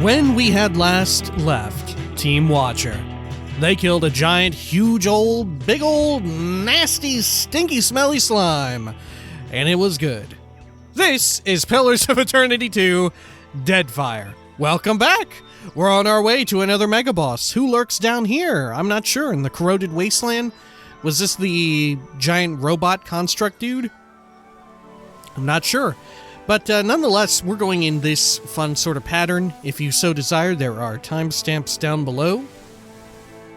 When we had last left Team Watcher, they killed a giant, huge old, big old, nasty, stinky, smelly slime, and it was good. This is Pillars of Eternity 2, Deadfire. Welcome back! We're on our way to another mega boss. Who lurks down here? I'm not sure. In the corroded wasteland? Was this the giant robot construct dude? I'm not sure. But nonetheless, we're going in this fun sort of pattern. If you so desire, there are timestamps down below,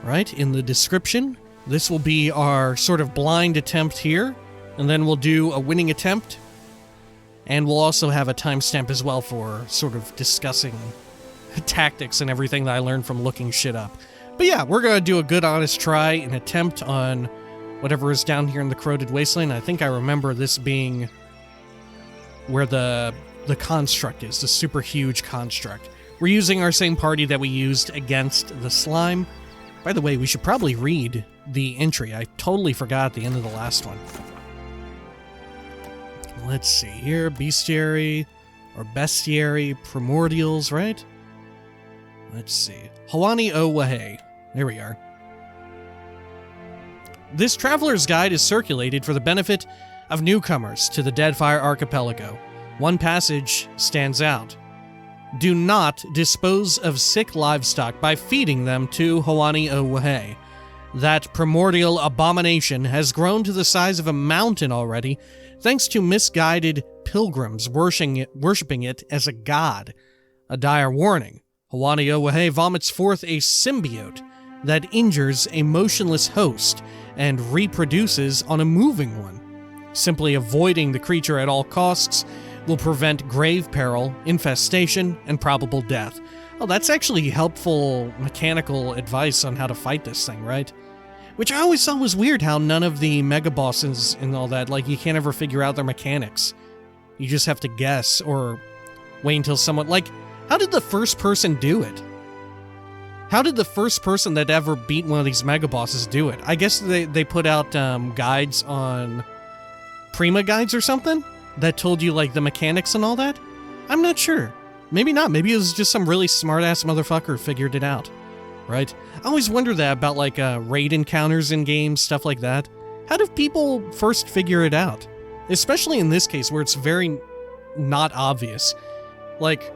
right, in the description. This will be our sort of blind attempt here, and then we'll do a winning attempt. And we'll also have a timestamp as well for sort of discussing tactics and everything that I learned from looking shit up. But yeah, we're going to do a good honest try, an attempt on whatever is down here in the corroded wasteland. I think I remember this being where the construct is, the super huge construct. We're using our same party that we used against the slime. By the way, we should probably read the entry. I totally forgot at the end of the last one. Let's see here. Bestiary or bestiary, primordials, right? Let's see. Hawani o Wahe. There we are. This traveler's guide is circulated for the benefit of newcomers to the Deadfire archipelago. One passage stands out. Do not dispose of sick livestock by feeding them to Hawani o Wahe. That primordial abomination has grown to the size of a mountain already, thanks to misguided pilgrims worshipping it as a god. A dire warning. Hawani o Wahe vomits forth a symbiote that injures a motionless host and reproduces on a moving one. Simply avoiding the creature at all costs will prevent grave peril, infestation, and probable death. Oh, that's actually helpful mechanical advice on how to fight this thing, right? Which I always thought was weird how none of the mega bosses and all that, like, you can't ever figure out their mechanics. You just have to guess or wait until someone, like, how did the first person do it? How did the first person that ever beat one of these mega bosses do it? I guess they put out guides on Prima guides or something that told you, like, the mechanics and all that? I'm not sure. Maybe not. Maybe it was just some really smart-ass motherfucker who figured it out, right? I always wonder that about, like, raid encounters in games, stuff like that. How do people first figure it out? Especially in this case where it's very not obvious. Like,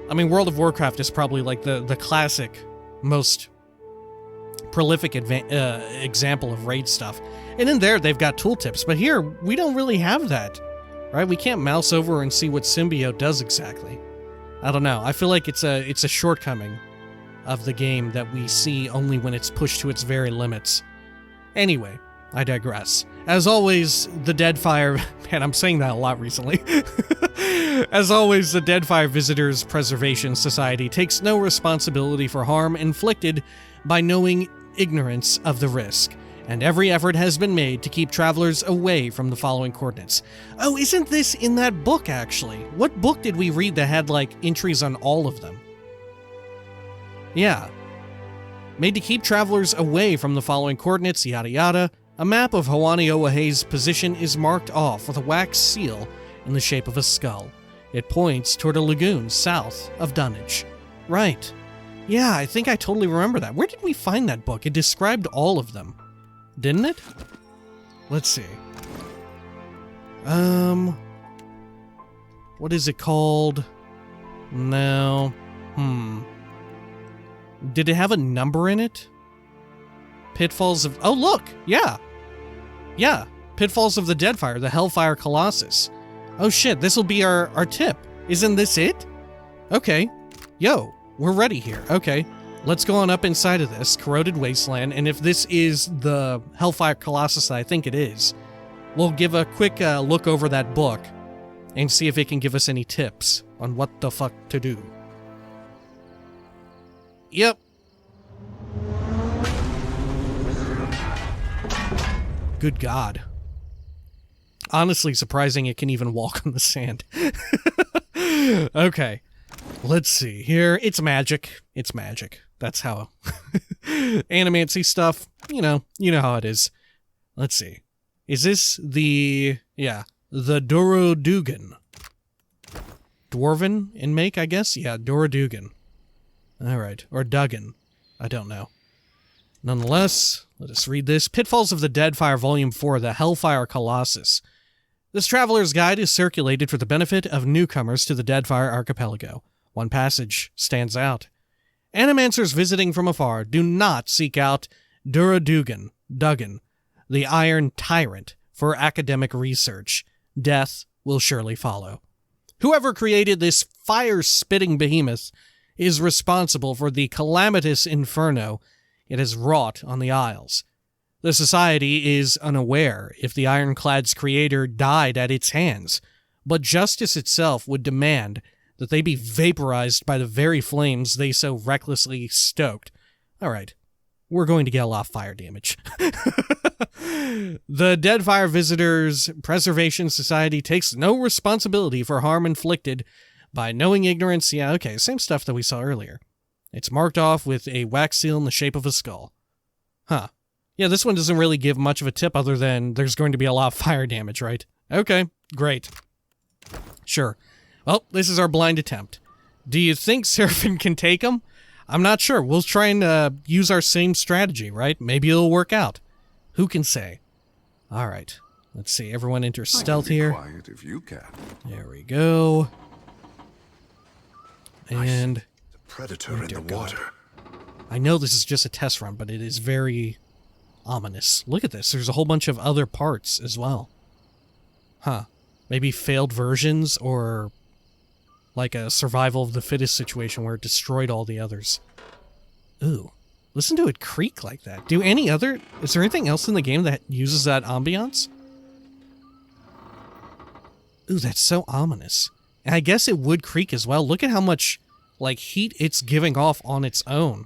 I mean, World of Warcraft is probably, like, the classic, most prolific example of raid stuff. And in there, they've got tooltips, but here, we don't really have that, right? We can't mouse over and see what symbiote does exactly. I don't know. I feel like it's a shortcoming of the game that we see only when it's pushed to its very limits. Anyway, I digress. As always, the Deadfire... Man, I'm saying that a lot recently. As always, the Deadfire Visitors Preservation Society takes no responsibility for harm inflicted by knowing ignorance of the risk, and every effort has been made to keep travelers away from the following coordinates. Oh, isn't this in that book, actually? What book did we read that had, like, entries on all of them? Yeah. Made to keep travelers away from the following coordinates, yada yada. A map of Hawani o Wahe's position is marked off with a wax seal in the shape of a skull. It points toward a lagoon south of Dunnage. Right. Yeah, I think I totally remember that. Where did we find that book? It described all of them. Didn't it? Let's see. What is it called? No. Did it have a number in it? Pitfalls of... Oh, look! Yeah! Yeah. Pitfalls of the Deadfire, the Hellfire Colossus. Oh shit, this'll be our tip. Isn't this it? Okay. Yo, we're ready here. Okay. Let's go on up inside of this corroded wasteland, and if this is the Hellfire Colossus that I think it is, we'll give a quick look over that book and see if it can give us any tips on what the fuck to do. Yep. Good God. Honestly surprising it can even walk on the sand. Okay. Let's see here. It's magic. It's magic. That's how animancy stuff, you know how it is. Let's see. Is this the Dorudugan? Dwarven in make, I guess? Yeah, Dorudugan. Alright, or Dugan. I don't know. Nonetheless, let us read this. Pitfalls of the Deadfire Volume 4, The Hellfire Colossus. This traveler's guide is circulated for the benefit of newcomers to the Deadfire Archipelago. One passage stands out. Animancers visiting from afar do not seek out Dorudugan, the Iron Tyrant, for academic research. Death will surely follow. Whoever created this fire-spitting behemoth is responsible for the calamitous inferno it has wrought on the Isles. The Society is unaware if the Ironclad's creator died at its hands, but justice itself would demand that they be vaporized by the very flames they so recklessly stoked. Alright, we're going to get a lot of fire damage. The Deadfire Visitors Preservation Society takes no responsibility for harm inflicted by knowing ignorance. Yeah, okay, same stuff that we saw earlier. It's marked off with a wax seal in the shape of a skull. Huh. Yeah, this one doesn't really give much of a tip other than there's going to be a lot of fire damage, right? Okay, great. Sure. Well, this is our blind attempt. Do you think Seraphim can take him? I'm not sure. We'll try and use our same strategy, right? Maybe it'll work out. Who can say? All right. Let's see. Everyone enter stealth here. Quiet if you can. There we go. And The predator in the water. I know this is just a test run, but it is very ominous. Look at this. There's a whole bunch of other parts as well. Huh. Maybe failed versions or like a survival of the fittest situation where it destroyed all the others. Ooh. Listen to it creak like that. Is there anything else in the game that uses that ambiance? Ooh, that's so ominous. And I guess it would creak as well. Look at how much, like, heat it's giving off on its own.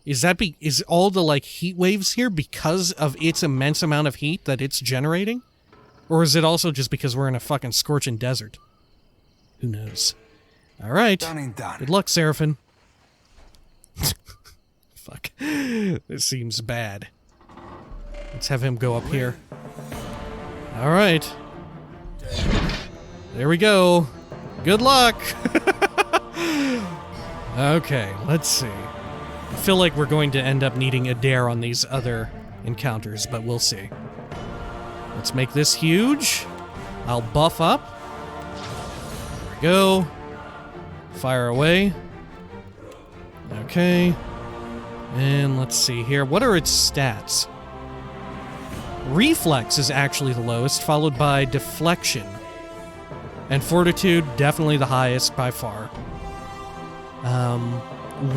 Is all the, like, heat waves here because of its immense amount of heat that it's generating? Or is it also just because we're in a fucking scorching desert? Who knows? Alright. Good luck, Seraphim. Fuck. This seems bad. Let's have him go up here. Alright. There we go. Good luck! Okay, let's see. I feel like we're going to end up needing a dare on these other encounters, but we'll see. Let's make this huge. I'll buff up. There we go. Fire away. Okay. And let's see here. What are its stats? Reflex is actually the lowest, followed by deflection. And fortitude, definitely the highest by far.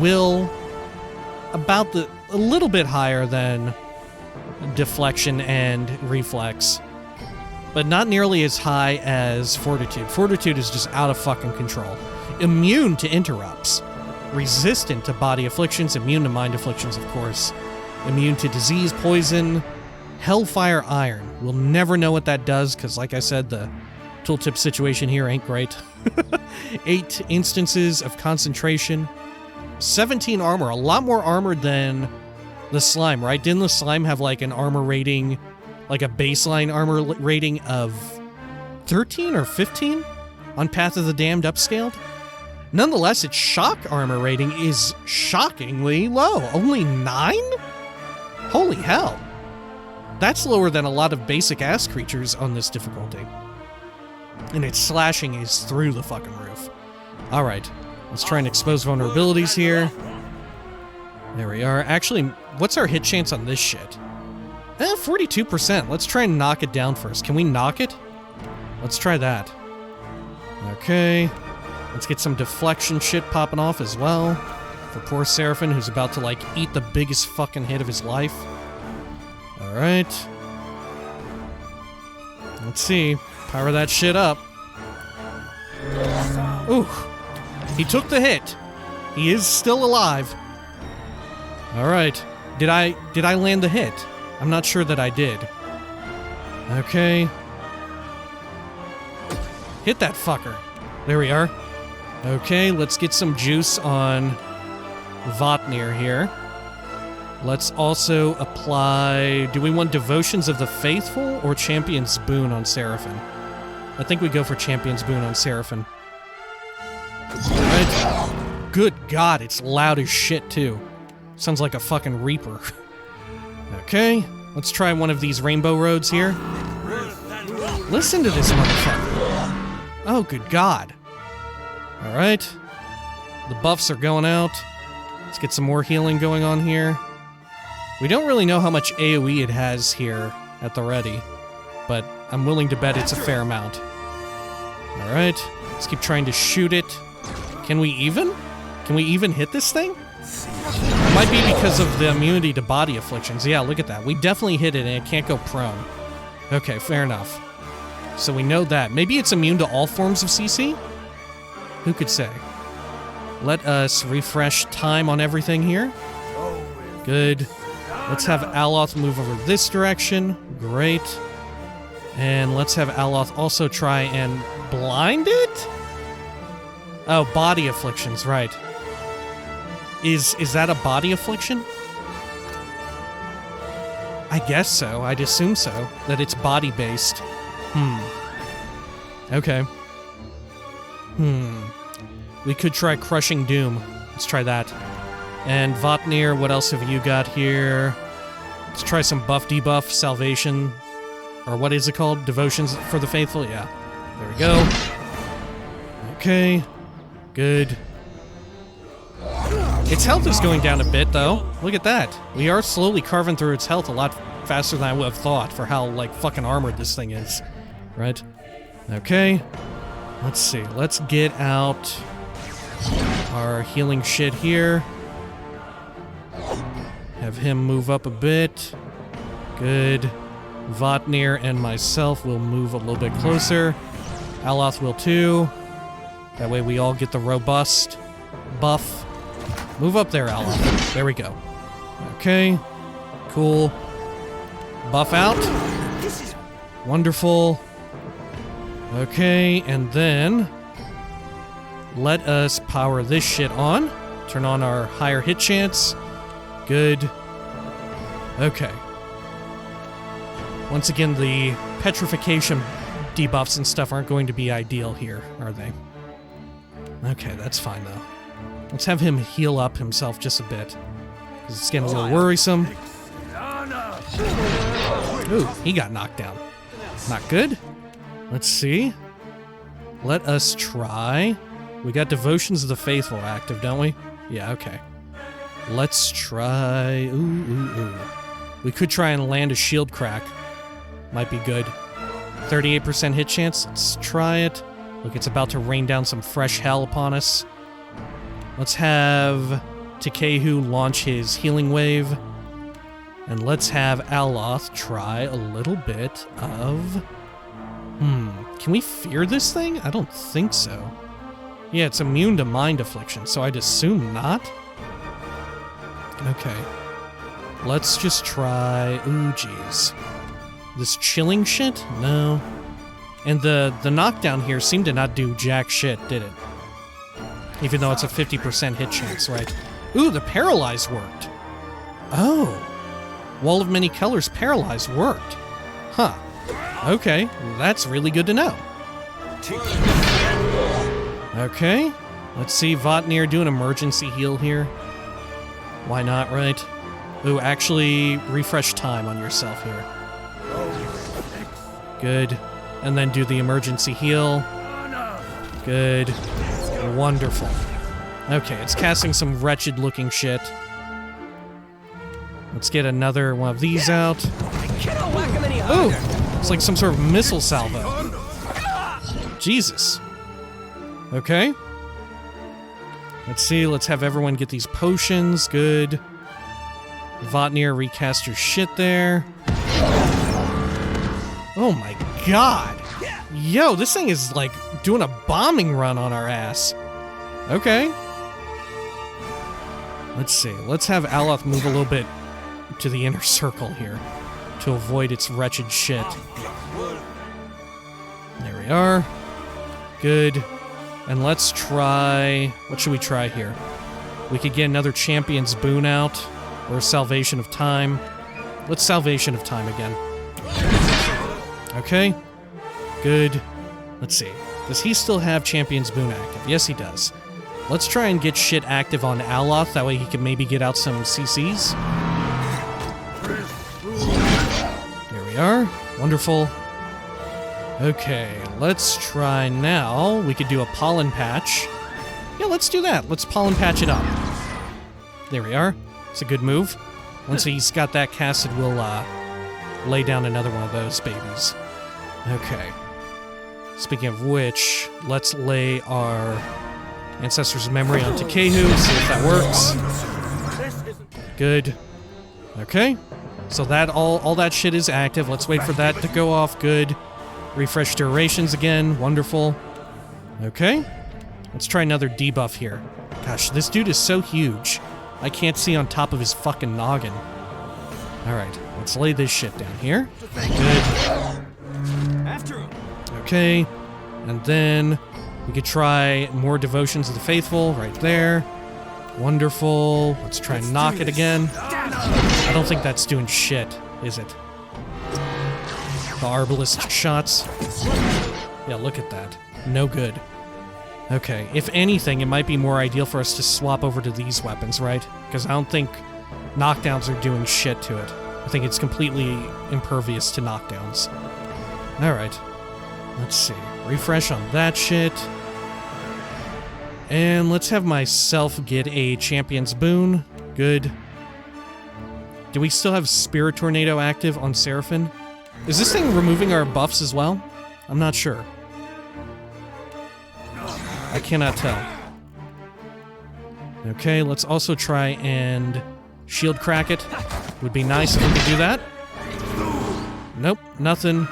Will, a little bit higher than deflection and reflex. But not nearly as high as fortitude. Fortitude is just out of fucking control. Immune to interrupts. Resistant to body afflictions, immune to mind afflictions, of course. Immune to disease, poison, Hellfire Iron. We'll never know what that does, because like I said, the tooltip situation here ain't great. 8 instances of concentration. 17 armor, a lot more armor than the slime, right? Didn't the slime have like an armor rating, like a baseline armor rating of 13 or 15 on Path of the Damned upscaled? Nonetheless, its shock armor rating is shockingly low. Only 9? Holy hell. That's lower than a lot of basic ass creatures on this difficulty. And its slashing is through the fucking roof. Alright, let's try and expose vulnerabilities here. There we are. Actually, what's our hit chance on this shit? 42%. Let's try and knock it down first. Can we knock it? Let's try that. Okay. Let's get some deflection shit popping off as well. For poor Seraphim, who's about to, like, eat the biggest fucking hit of his life. Alright. Let's see. Power that shit up. Ooh. He took the hit. He is still alive. Alright. Did I land the hit? I'm not sure that I did. Okay. Hit that fucker. There we are. Okay, let's get some juice on Votnir here. Let's also apply... Do we want Devotions of the Faithful or Champion's Boon on Seraphim? I think we go for Champion's Boon on Seraphim. Alright. good God, it's loud as shit, too. Sounds like a fucking reaper. Okay, let's try one of these rainbow roads here. Listen to this motherfucker. Oh, good God. Alright. The buffs are going out. Let's get some more healing going on here. We don't really know how much AoE it has here at the ready, but I'm willing to bet it's a fair amount. Alright, let's keep trying to shoot it. Can we even? Can we even hit this thing? It might be because of the immunity to body afflictions. Yeah, look at that. We definitely hit it and it can't go prone. Okay, fair enough. So we know that. Maybe it's immune to all forms of CC? Who could say? Let us refresh time on everything here. Good. Let's have Aloth move over this direction. Great. And let's have Aloth also try and blind it? Oh, body afflictions, right. Is that a body affliction? I guess so. I'd assume so. That it's body-based. Okay. We could try Crushing Doom. Let's try that. And Votnir, what else have you got here? Let's try some buff debuff, Salvation. Or what is it called? Devotions for the Faithful? Yeah. There we go. Okay. Good. Its health is going down a bit, though. Look at that. We are slowly carving through its health a lot faster than I would have thought for how, like, fucking armored this thing is. Right? Okay. Let's see. Let's get out our healing shit here. Have him move up a bit. Good. Votnir and myself will move a little bit closer. Aloth will too. That way we all get the robust buff. Move up there, Aloth. There we go. Okay. Cool. Buff out. Wonderful. Okay, and then let us power this shit on. Turn on our higher hit chance. Good. Okay. Once again, the petrification debuffs and stuff aren't going to be ideal here, are they? Okay, that's fine, though. Let's have him heal up himself just a bit, because it's getting a little worrisome. Ooh, he got knocked down. Not good. Let's see. Let us try. We got Devotions of the Faithful active, don't we? Yeah, okay. Let's try... Ooh. We could try and land a shield crack. Might be good. 38% hit chance. Let's try it. Look, it's about to rain down some fresh hell upon us. Let's have Takehu launch his healing wave. And let's have Aloth try a little bit of... Can we fear this thing? I don't think so. Yeah, it's immune to mind affliction, so I'd assume not. Okay. Let's just try... Ooh, jeez. This chilling shit? No. And the knockdown here seemed to not do jack shit, did it? Even though it's a 50% hit chance, right? Ooh, the Paralyze worked. Oh. Wall of Many Colors Paralyze worked. Huh. Okay, that's really good to know. Okay. Let's see, Votnir, do an emergency heal here. Why not, right? Ooh, actually, refresh time on yourself here. Good. And then do the emergency heal. Good. Wonderful. Okay, it's casting some wretched-looking shit. Let's get another one of these out. Ooh! It's like some sort of missile salvo. Jesus. Okay. Let's see, let's have everyone get these potions. Good. Votnir, recast your shit there. Oh my god. Yo, this thing is like doing a bombing run on our ass. Okay. Let's see. Let's have Aloth move a little bit to the inner circle here to avoid its wretched shit. There we are. Good. And let's try... What should we try here? We could get another Champion's Boon out, or Salvation of Time. Let's Salvation of Time again. Okay. Good. Let's see. Does he still have Champion's Boon active? Yes, he does. let's try and get shit active on Aloth. That way he can maybe get out some CCs. There we are. Wonderful. Okay, let's try now. We could do a pollen patch. Yeah, let's do that. Let's pollen patch it up. There we are. It's a good move. Once he's got that casted, we'll lay down another one of those babies. Okay. Speaking of which, let's lay our Ancestor's Memory onto Kehu, see if that works. Good. Okay. So that all that shit is active. Let's wait for that to go off. Good. Refresh durations again. Wonderful. Okay. Let's try another debuff here. Gosh, this dude is so huge. I can't see on top of his fucking noggin. Alright, let's lay this shit down here. Good. Okay. And then we could try more Devotions of the Faithful right there. Wonderful. Let's try and knock it again. I don't think that's doing shit, is it? The Arbalist shots. Yeah, look at that. No good. Okay, if anything, it might be more ideal for us to swap over to these weapons, right? Because I don't think knockdowns are doing shit to it. I think it's completely impervious to knockdowns. Alright. Let's see. Refresh on that shit. And let's have myself get a Champion's Boon. Good. Do we still have Spirit Tornado active on Seraphim? Is this thing removing our buffs as well? I'm not sure. I cannot tell. Okay, let's also try and shield crack it. Would be nice if we could do that. Nope, nothing.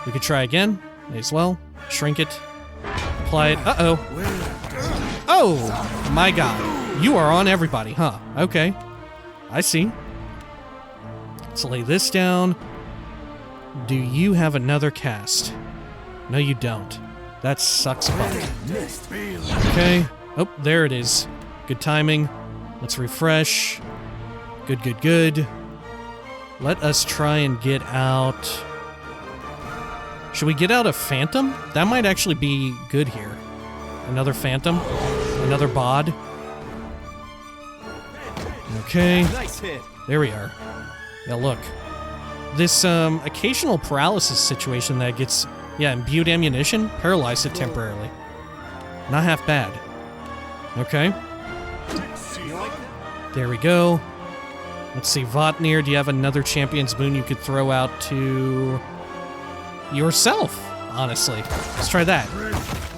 We could try again. May as well. Shrink it. Apply it. Uh-oh. Oh, my God. You are on everybody, huh? Okay. I see. Let's lay this down. Do you have another cast? No, you don't. That sucks a butt. Okay. Oh, there it is. Good timing. Let's refresh. Good, good, good. Let us try and get out... Should we get out a Phantom? That might actually be good here. Another Phantom. Another bod. Okay. There we are. Yeah, look. This occasional paralysis situation that gets... Yeah, imbued ammunition, paralyzed it temporarily. Not half bad. Okay. There we go. Let's see, Votnir, do you have another Champion's Boon you could throw out to... yourself, honestly. Let's try that.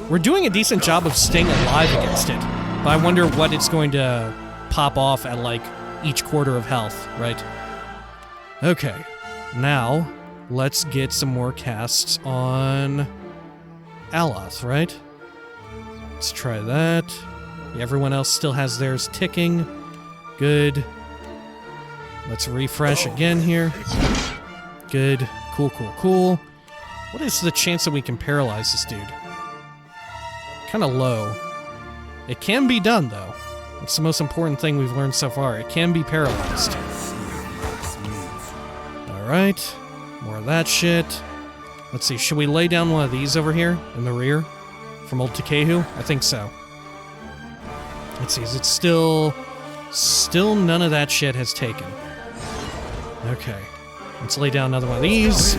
We're doing a decent job of staying alive against it, but I wonder what it's going to pop off at, like, each quarter of health, right? Okay. Now... let's get some more casts on Aloth, right? Let's try that. Yeah, everyone else still has theirs ticking. Good. Let's refresh again here. Good. Cool, cool, cool. What is the chance that we can paralyze this dude? Kind of low. It can be done, though. It's the most important thing we've learned so far. It can be paralyzed. Alright. More of that shit. Let's see, should we lay down one of these over here in the rear? From old Takehu? I think so. Let's see, is it still none of that shit has taken. Okay. Let's lay down another one of these.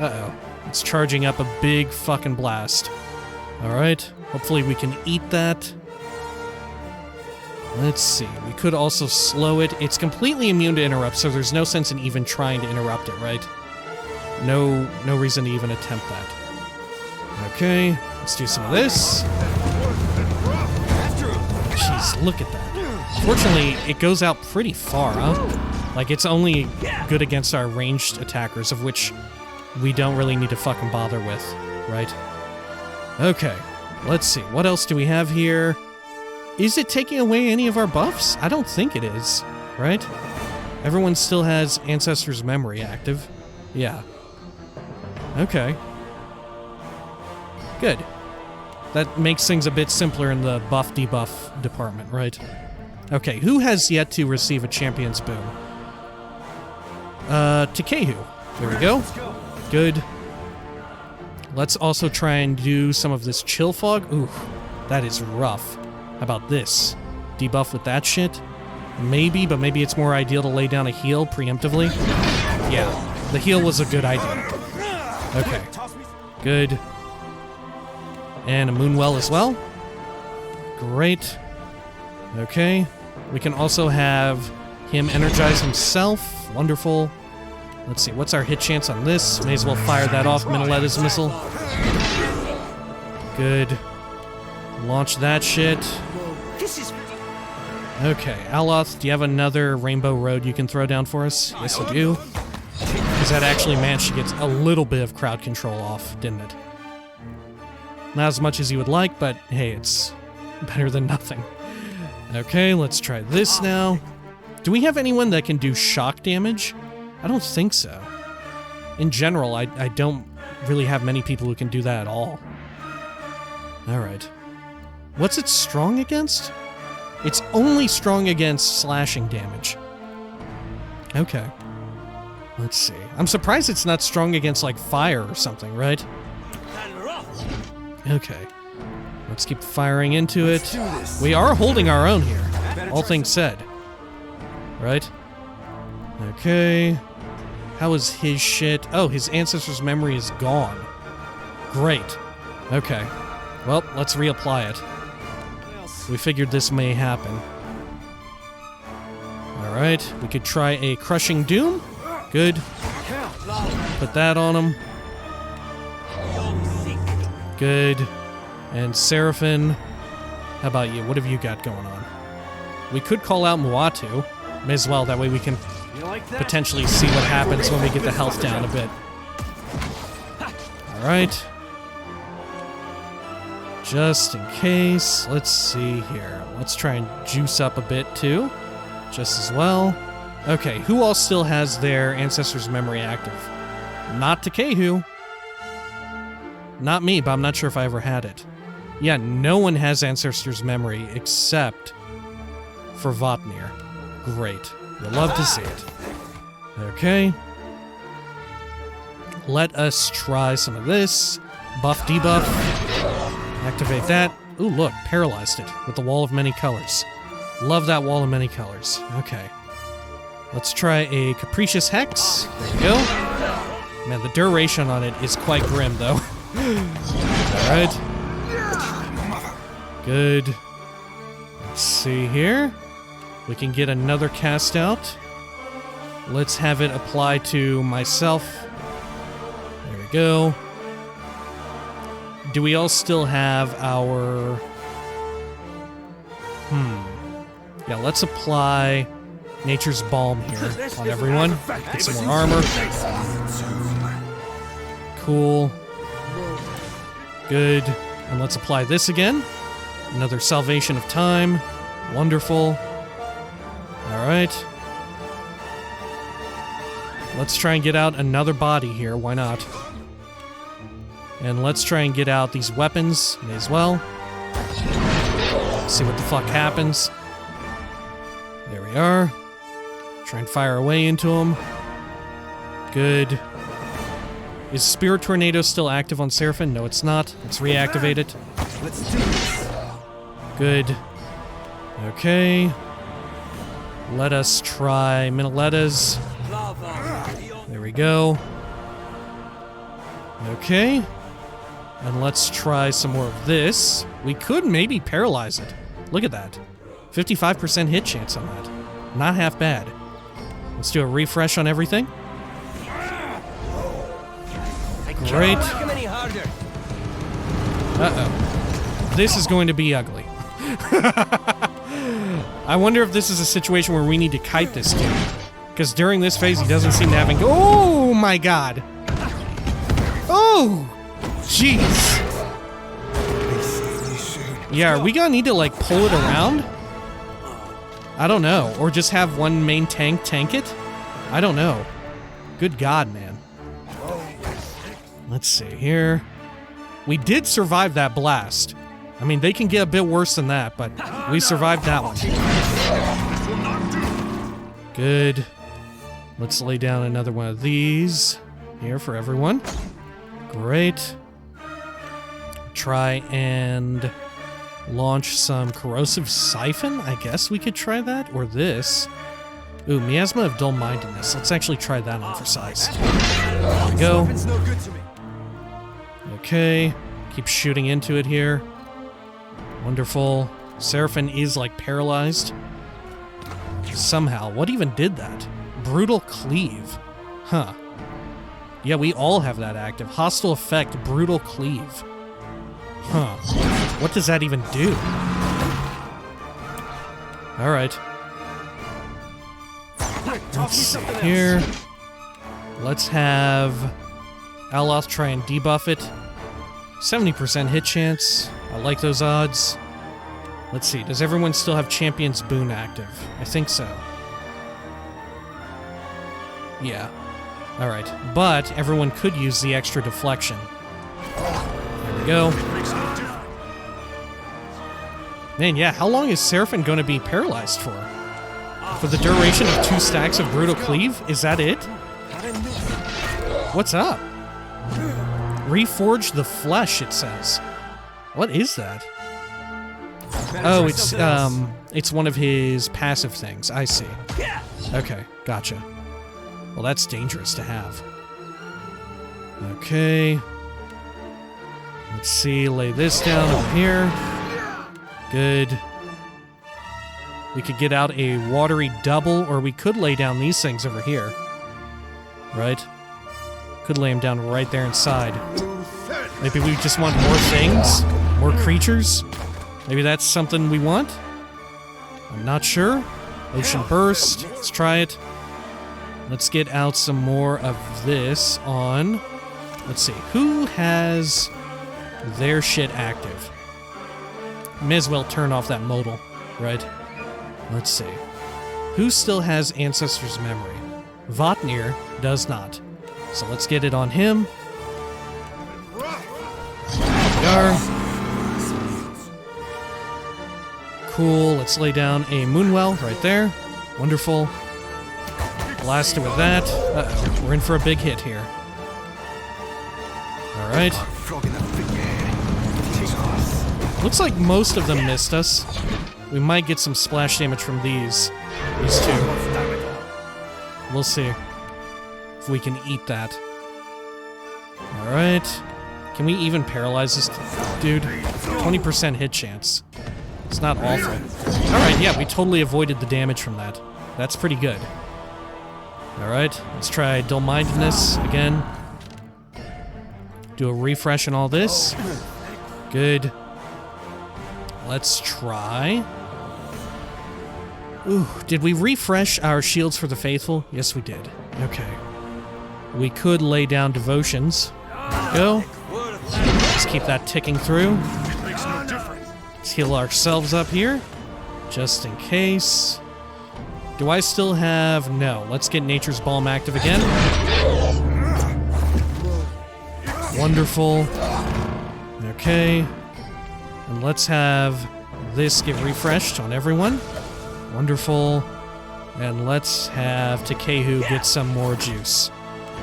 Uh-oh. It's charging up a big fucking blast. Alright. Hopefully we can eat that. Let's see. We could also slow it. It's completely immune to interrupt, so there's no sense in even trying to interrupt it, right? No reason to even attempt that. Okay. Let's do some of this. Jeez, look at that. Fortunately, it goes out pretty far, huh? Like, it's only good against our ranged attackers, of which we don't really need to fucking bother with, right? Okay. Let's see. What else do we have here? Is it taking away any of our buffs? I don't think it is, right? Everyone still has Ancestor's Memory active. Yeah. Okay. Good. That makes things a bit simpler in the buff-debuff department, right? Okay, who has yet to receive a Champion's Boon? Takehu. There we go. Good. Let's also try and do some of this Chill Fog. Ooh. That is rough. How about this? Debuff with that shit? Maybe, but maybe it's more ideal to lay down a heal preemptively. Yeah, the heal was a good idea. Okay, good. And a Moonwell as well. Great. Okay, we can also have him energize himself. Wonderful. Let's see, what's our hit chance on this? May as well fire that off, Minoleta's missile. Good. Launch that shit. Okay, Aloth, do you have another Rainbow Road you can throw down for us? Yes, I do. Because that actually managed to get a little bit of crowd control off, didn't it? Not as much as you would like, but hey, it's better than nothing. Okay, let's try this now. Do we have anyone that can do shock damage? I don't think so. In general, I don't really have many people who can do that at all. Alright. What's it strong against? It's only strong against slashing damage. Okay. Let's see. I'm surprised it's not strong against, like, fire or something, right? Okay. Let's keep firing into it. We are holding our own here, all things said. Right? Okay. How is his shit? Oh, his ancestor's memory is gone. Great. Okay. Well, let's reapply it. We figured this may happen. Alright, we could try a Crushing Doom. Good. Put that on him. Good. And Seraphim, how about you? What have you got going on? We could call out Muatu. May as well, that way we can potentially see what happens when we get the health down a bit. Alright. Just in case, let's see here. Let's try and juice up a bit too, just as well. Okay, who all still has their Ancestor's Memory active? Not Takehu. Not me, but I'm not sure if I ever had it. Yeah, no one has Ancestor's Memory except for Votnir. Great. You'll love to see it. Okay. Let us try some of this. Buff, debuff. Activate that. Ooh, look, paralyzed it with the Wall of Many Colors. Love that Wall of Many Colors. Okay. Let's try a Capricious Hex. There we go. Man, the duration on it is quite grim, though. Alright. Good. Let's see here. We can get another cast out. Let's have it apply to myself. There we go. Do we all still have our... Yeah, let's apply Nature's Balm here on everyone. Get some more armor. Cool. Good. And let's apply this again. Another Salvation of Time. Wonderful. Alright. Let's try and get out another body here. Why not? And let's try and get out these weapons. May as well. See what the fuck happens. There we are. Try and fire away into them. Good. Is Spirit Tornado still active on Seraphim? No, it's not. Let's reactivate it. Let's do this. Good. Okay. Let us try Minoleta's. There we go. Okay. And let's try some more of this. We could maybe paralyze it. Look at that. 55% hit chance on that. Not half bad. Let's do a refresh on everything. Great. Uh-oh. This is going to be ugly. I wonder if this is a situation where we need to kite this dude. Because during this phase, he doesn't seem to have... Oh my god! Oh! Jeez! Yeah, are we gonna need to, like, pull it around? I don't know. Or just have one main tank it? I don't know. Good god, man. Let's see here. We did survive that blast. I mean, they can get a bit worse than that, but we survived that one. Good. Let's lay down another one of these here for everyone. Great. Try and launch some corrosive siphon. I guess we could try that. Or this. Ooh, miasma of dull-mindedness. Let's actually try that on for size. There we go. Okay. Keep shooting into it here. Wonderful. Seraphim is, like, paralyzed. Somehow. What even did that? Brutal Cleave. Huh. Yeah, we all have that active. Hostile effect, Brutal Cleave. Huh. What does that even do? Alright. Let's see here. Let's have Aloth try and debuff it. 70% hit chance. I like those odds. Let's see. Does everyone still have Champion's Boon active? I think so. Yeah. Alright. But everyone could use the extra deflection. There we go. Man, yeah. How long is Seraphim going to be paralyzed for? For the duration of 2 stacks of Brutal Cleave? Is that it? What's up? Reforge the flesh, it says. What is that? Oh, it's one of his passive things. I see. Okay, gotcha. Well, that's dangerous to have. Okay. Let's see, lay this down over here. Good. We could get out a watery double, or we could lay down these things over here. Right? Could lay them down right there inside. Maybe we just want more things? More creatures? Maybe that's something we want? I'm not sure. Ocean Burst. Let's try it. Let's get out some more of this on... Let's see. Who has their shit active? May as well turn off that modal, right? Let's see. Who still has Ancestor's Memory? Votnir does not. So let's get it on him. There we are. Cool. Let's lay down a Moonwell right there. Wonderful. Blast it with that. Uh-oh. We're in for a big hit here. Alright. Looks like most of them missed us. We might get some splash damage from these two. We'll see if we can eat that. Alright. Can we even paralyze this dude? 20% hit chance. It's not awful. Alright, yeah, we totally avoided the damage from that. That's pretty good. Alright, let's try Dull-Mindedness again. Do a refresh on all this. Good. Let's try... Ooh, did we refresh our Shields for the Faithful? Yes, we did. Okay. We could lay down Devotions. There we go. Let's keep that ticking through. Let's heal ourselves up here, just in case. Do I still have... No. Let's get Nature's Balm active again. Wonderful. Okay. And let's have this get refreshed on everyone. Wonderful. And let's have Takehu get some more juice.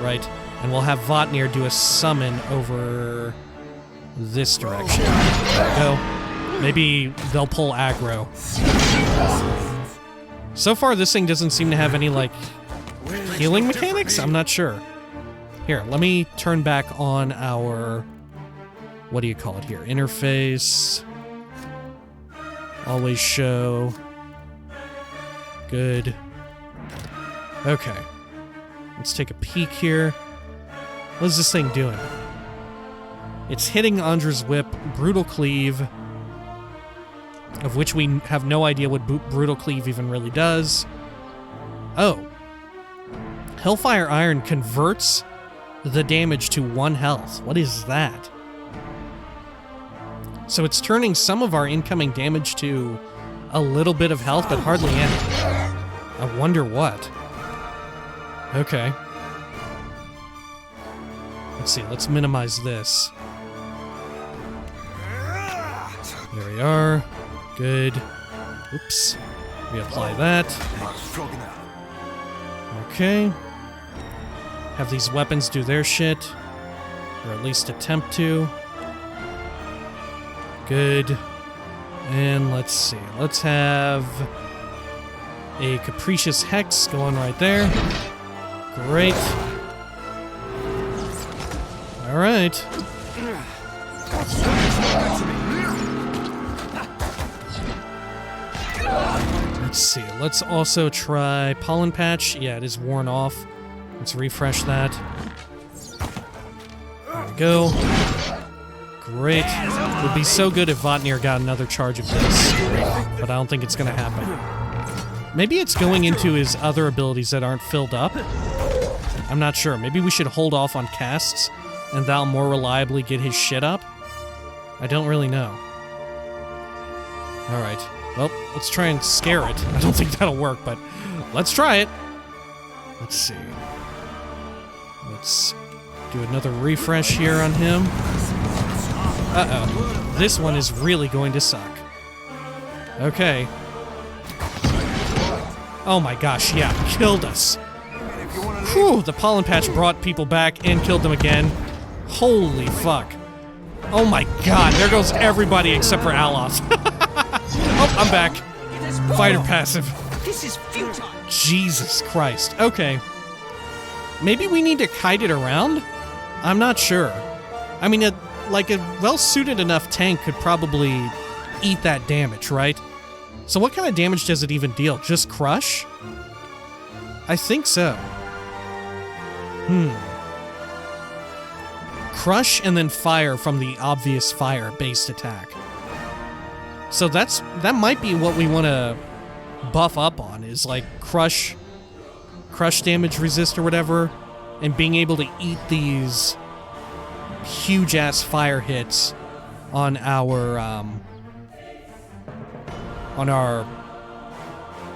Right. And we'll have Votnir do a summon over this direction. There we go. Maybe they'll pull aggro. So far, this thing doesn't seem to have any, like, healing mechanics? I'm not sure. Here, let me turn back on our... What do you call it here? Interface. Always show. Good. Okay. Let's take a peek here. What is this thing doing? It's hitting Andra's Whip, Brutal Cleave, of which we have no idea what Brutal Cleave even really does. Oh. Hellfire Iron converts the damage to 1 health. What is that? So it's turning some of our incoming damage to a little bit of health, but hardly any. I wonder what. Okay. Let's see, let's minimize this. There we are. Good. Oops. Reapply that. Okay. Have these weapons do their shit. Or at least attempt to. Good. And let's see. Let's have a Capricious Hex going right there. Great. All right. Let's see. Let's also try Pollen Patch. Yeah, it is worn off. Let's refresh that. There we go. Great. It would be so good if Votnir got another charge of this, but I don't think it's going to happen. Maybe it's going into his other abilities that aren't filled up. I'm not sure. Maybe we should hold off on casts, and that'll more reliably get his shit up. I don't really know. Alright. Well, let's try and scare it. I don't think that'll work, but let's try it. Let's see. Let's do another refresh here on him. Uh-oh. This one is really going to suck. Okay. Oh my gosh, yeah, killed us. Whew, the Pollen Patch brought people back and killed them again. Holy fuck. Oh my god, there goes everybody except for Aloth. Oh, I'm back. Fighter passive. This is futile. Jesus Christ. Okay. Maybe we need to kite it around? I'm not sure. I mean, like a well-suited enough tank could probably eat that damage, right? So what kind of damage does it even deal? Just crush? I think so. Crush and then fire from the obvious fire-based attack. So that might be what we want to buff up on, is like crush damage resist or whatever, and being able to eat these huge-ass fire hits on our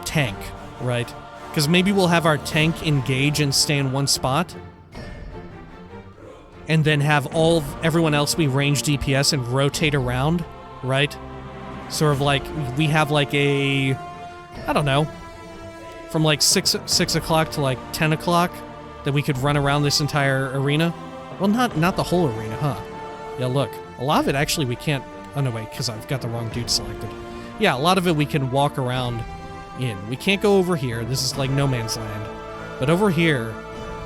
tank, right? Because maybe we'll have our tank engage and stay in one spot, and then have everyone else be range DPS and rotate around, right? Sort of like we have like a, I don't know, from like 6 o'clock to like 10 o'clock that we could run around this entire arena. Well, not the whole arena, huh? Yeah, look, a lot of it actually we can't. Oh no, wait, because I've got the wrong dude selected. Yeah, a lot of it we can walk around in. We can't go over here. This is like no man's land. But over here,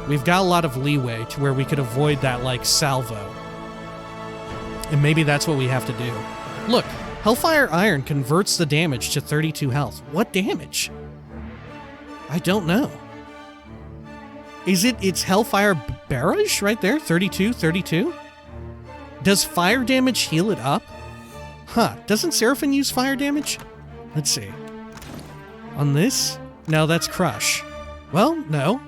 we've got a lot of leeway to where we could avoid that like salvo. And maybe that's what we have to do. Look. Hellfire Iron converts the damage to 32 health. What damage? I don't know. It's Hellfire Barrage right there? 32? Does fire damage heal it up? Huh, doesn't Seraphine use fire damage? Let's see. On this? No, that's Crush. Well, no.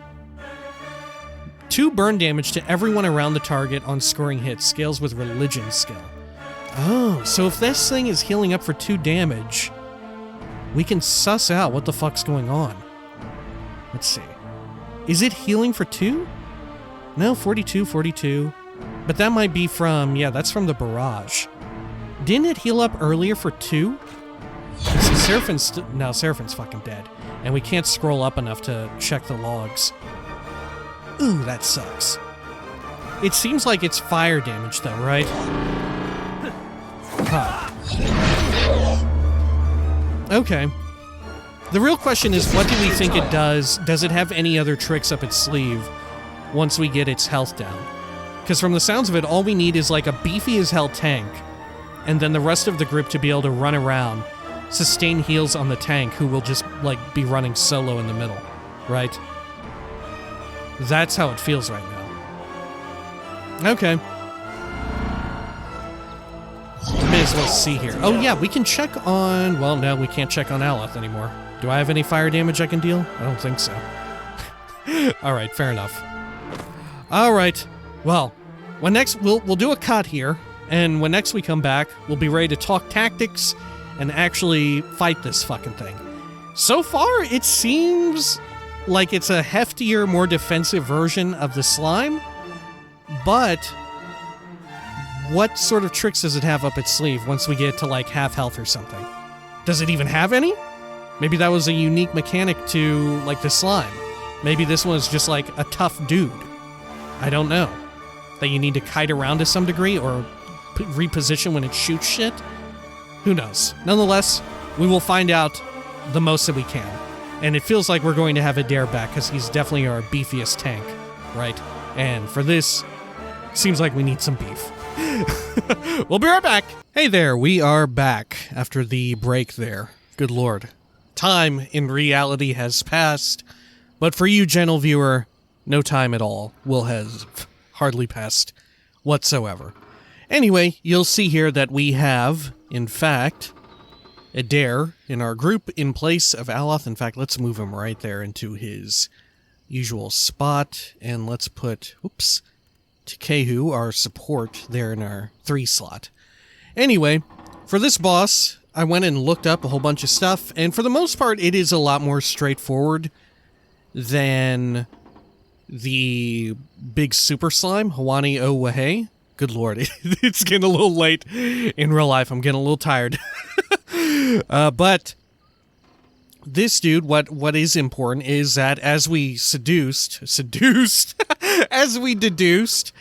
2 burn damage to everyone around the target on scoring hits. Scales with Religion skill. Oh, so if this thing is healing up for 2 damage, we can suss out what the fuck's going on. Let's see. Is it healing for 2? No, 42. But that might be from, yeah, that's from the barrage. Didn't it heal up earlier for 2? See, Seraphine's no, Seraphine's fucking dead. And we can't scroll up enough to check the logs. Ooh, that sucks. It seems like it's fire damage though, right? Huh. Okay. The real question is, what do we think it does? Does it have any other tricks up its sleeve once we get its health down? Because from the sounds of it, all we need is like a beefy as hell tank, and then the rest of the group to be able to run around, sustain heals on the tank, who will just like be running solo in the middle, right? That's how it feels right now. Okay. May as well see here. Oh yeah, we can check on... Well, no, we can't check on Aloth anymore. Do I have any fire damage I can deal? I don't think so. Alright, fair enough. Alright, well, when next... We'll do a cut here, and when next we come back, we'll be ready to talk tactics and actually fight this fucking thing. So far, it seems like it's a heftier, more defensive version of the slime, but... what sort of tricks does it have up its sleeve once we get to like half health or something? Does it even have any? Maybe that was a unique mechanic to like the slime. Maybe this one is just like a tough dude. I don't know. That you need to kite around to some degree or reposition when it shoots shit? Who knows? Nonetheless, we will find out the most that we can. And it feels like we're going to have Adair back because he's definitely our beefiest tank, right? And for this, seems like we need some beef. We'll be right back. Hey there, we are back after the break there. Good lord. Time in reality has passed, but for you, gentle viewer, no time at all will have hardly passed whatsoever. Anyway, you'll see here that we have, in fact, Adair in our group in place of Aloth. In fact, let's move him right there into his usual spot, and let's put, Takehu, our support, there in our 3 slot. Anyway, for this boss, I went and looked up a whole bunch of stuff, and for the most part, it is a lot more straightforward than the big super slime, Hawani O Wahey. Good lord, it's getting a little late in real life. I'm getting a little tired. But this dude, what is important is that as we as we deduced,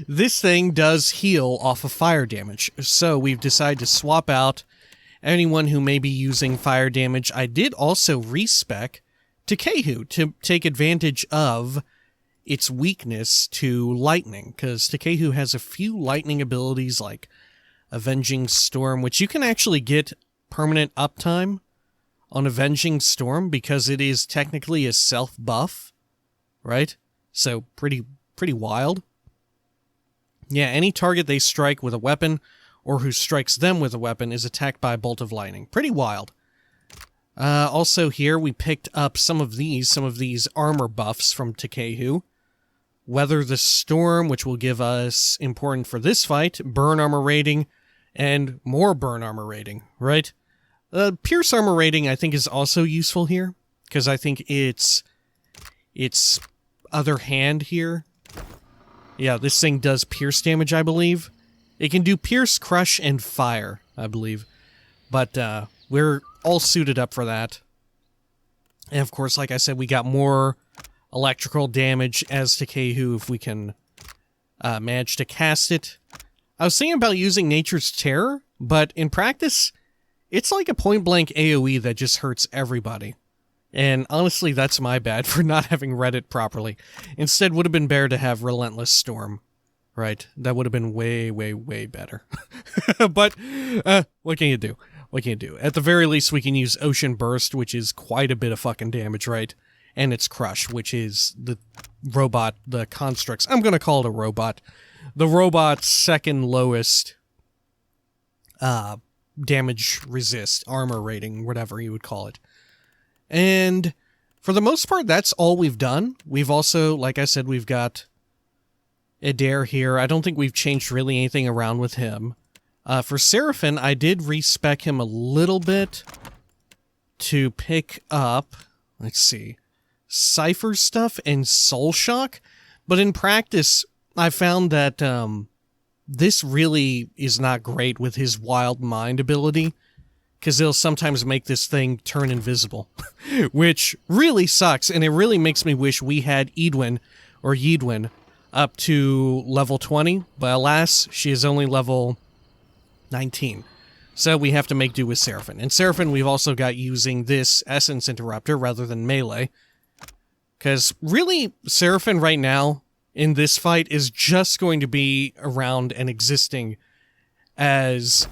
this thing does heal off of fire damage. So we've decided to swap out anyone who may be using fire damage. I did also respec Takehu to take advantage of its weakness to lightning, because Takehu has a few lightning abilities like Avenging Storm, which you can actually get permanent uptime on Avenging Storm because it is technically a self-buff, right? So pretty wild. Yeah, any target they strike with a weapon or who strikes them with a weapon is attacked by a bolt of lightning. Pretty wild. Also here we picked up some of these armor buffs from Takehu. Weather the Storm, which will give us, important for this fight, burn armor rating, and more burn armor rating, right? Pierce armor rating, I think, is also useful here, because I think its other hand here. Yeah, this thing does pierce damage, I believe. It can do pierce, crush, and fire, I believe. But we're all suited up for that. And of course, like I said, we got more electrical damage as Takehu if we can manage to cast it. I was thinking about using Nature's Terror, but in practice, it's like a point-blank AoE that just hurts everybody. And honestly, that's my bad for not having read it properly. Instead, would have been better to have Relentless Storm, right? That would have been way, way, way better. But what can you do? What can you do? At the very least, we can use Ocean Burst, which is quite a bit of fucking damage, right? And it's Crush, which is the robot, the Construct's, I'm going to call it a robot, the robot's second lowest damage resist, armor rating, whatever you would call it. And for the most part, that's all we've done. We've also, like I said, we've got Adair here. I don't think we've changed really anything around with him. For Seraphim, I did respec him a little bit to pick up, let's see, Cypher stuff and Soul Shock, but in practice, I found that this really is not great with his Wild Mind ability, because they'll sometimes make this thing turn invisible, which really sucks, and it really makes me wish we had Edwin, or Yedwin, up to level 20, but alas, she is only level 19. So we have to make do with Seraphim. And Seraphim we've also got using this Essence Interrupter rather than melee, because really, Seraphim right now, in this fight, is just going to be around and existing as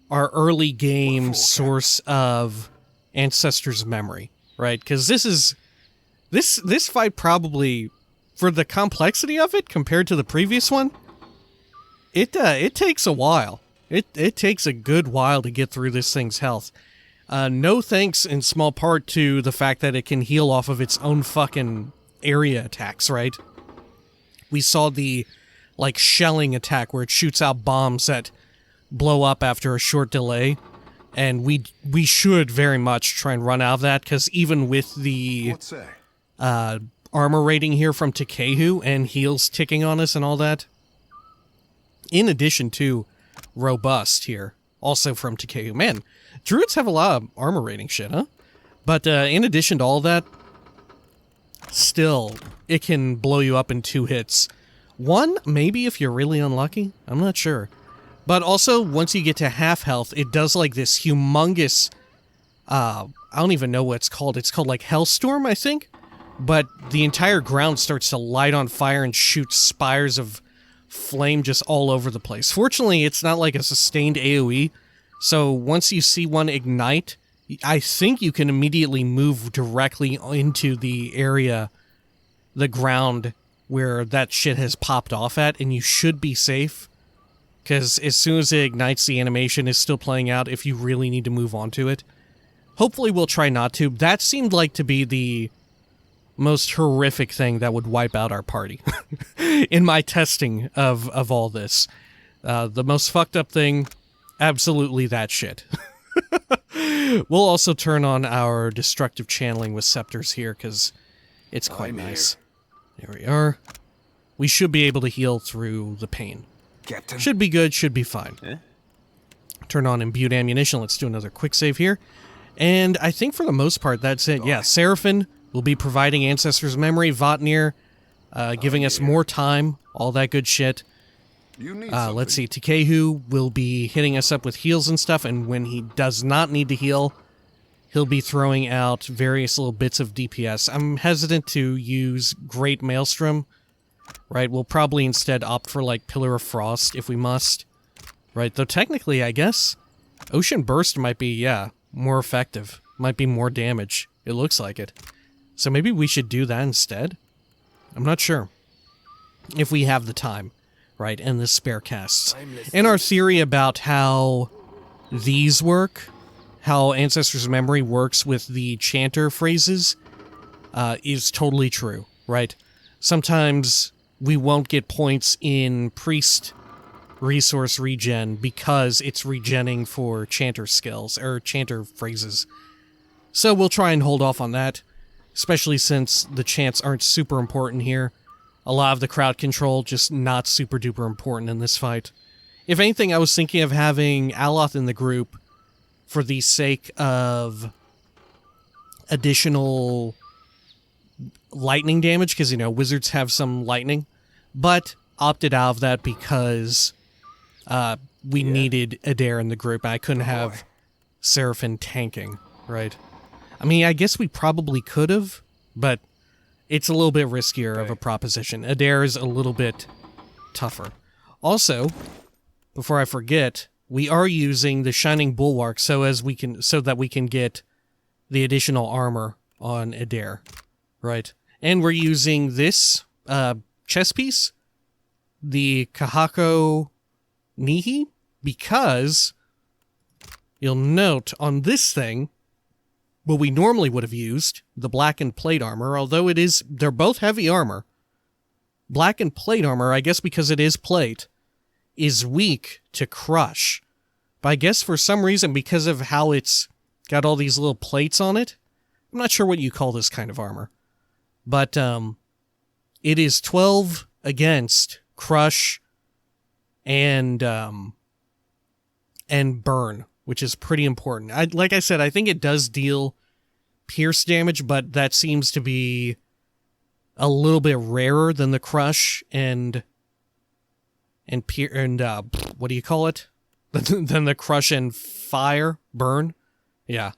our early game source of Ancestors' memory, right? Because this fight probably, for the complexity of it compared to the previous one, it takes a while. It takes a good while to get through this thing's health. No thanks in small part to the fact that it can heal off of its own fucking area attacks, right? We saw the, like, shelling attack where it shoots out bombs that blow up after a short delay, and we should very much try and run out of that, because even with the armor rating here from Takehu and heals ticking on us and all that, in addition to Robust here, also from Takehu. Man, Druids have a lot of armor rating shit, huh? But in addition to all that, still, it can blow you up in 2 hits. 1, maybe if you're really unlucky. I'm not sure. But also, once you get to half health, it does like this humongous, I don't even know what it's called. It's called like Hellstorm, I think. But the entire ground starts to light on fire and shoot spires of flame just all over the place. Fortunately, it's not like a sustained AoE, so once you see one ignite, I think you can immediately move directly into the area, the ground, where that shit has popped off at, and you should be safe. Because as soon as it ignites, the animation is still playing out if you really need to move on to it. Hopefully we'll try not to. That seemed like to be the most horrific thing that would wipe out our party in my testing of all this. The most fucked up thing, absolutely that shit. We'll also turn on our destructive channeling with scepters here, because it's quite nice. There we are. We should be able to heal through the pain. Captain. Should be good, should be fine. Turn on imbued ammunition. Let's do another quick save here. And I think for the most part, that's it. Yeah, Seraphim will be providing Ancestors' Memory, Votnir, giving us more time, all that good shit. Let's see, Tikehu will be hitting us up with heals and stuff, and when he does not need to heal, he'll be throwing out various little bits of DPS. I'm hesitant to use Great Maelstrom, right? We'll probably instead opt for, like, Pillar of Frost if we must, right? Though technically, I guess, Ocean Burst might be, yeah, more effective. Might be more damage. It looks like it. So maybe we should do that instead? I'm not sure. If we have the time, right? And the spare casts. And our theory about how these work, how Ancestors' Memory works with the chanter phrases, is totally true, right? Sometimes we won't get points in Priest resource regen because it's regenning for chanter skills, or chanter phrases. So we'll try and hold off on that, especially since the chants aren't super important here. A lot of the crowd control just not super duper important in this fight. If anything, I was thinking of having Aloth in the group for the sake of additional lightning damage, because, you know, wizards have some lightning, but opted out of that because we needed Adair in the group. I couldn't have Seraphim tanking, right? I mean, I guess we probably could have, but it's a little bit riskier of a proposition. Adair is a little bit tougher. Also, before I forget, we are using the Shining Bulwark so that we can get the additional armor on Adair, right? And we're using this chess piece, the Kahako Nihi, because you'll note on this thing, what we normally would have used, the blackened plate armor, although they're both heavy armor. Blackened plate armor, I guess because it is plate, is weak to crush. But I guess for some reason, because of how it's got all these little plates on it, I'm not sure what you call this kind of armor. But it is 12 against crush and burn, which is pretty important. Like I said, I think it does deal pierce damage, but that seems to be a little bit rarer than the crush and what do you call it? Than the crush and burn. Yeah.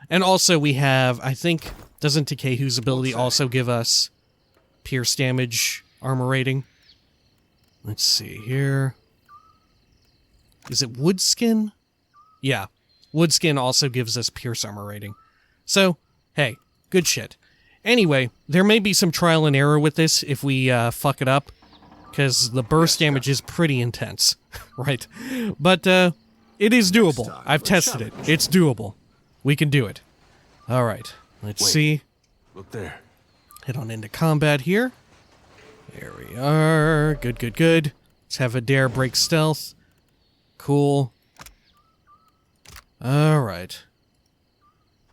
And also we have, I think, doesn't Tikehu's ability also give us pierce damage armor rating? Let's see here. Is it Woodskin? Yeah. Woodskin also gives us pierce armor rating. So, hey, good shit. Anyway, there may be some trial and error with this if we fuck it up, because the burst damage is pretty intense, right? But it is doable. I've tested it. It's doable. We can do it. All right, let's see. Look there. Head on into combat here. There we are. Good, good, good. Let's have Adair break stealth. Cool. All right.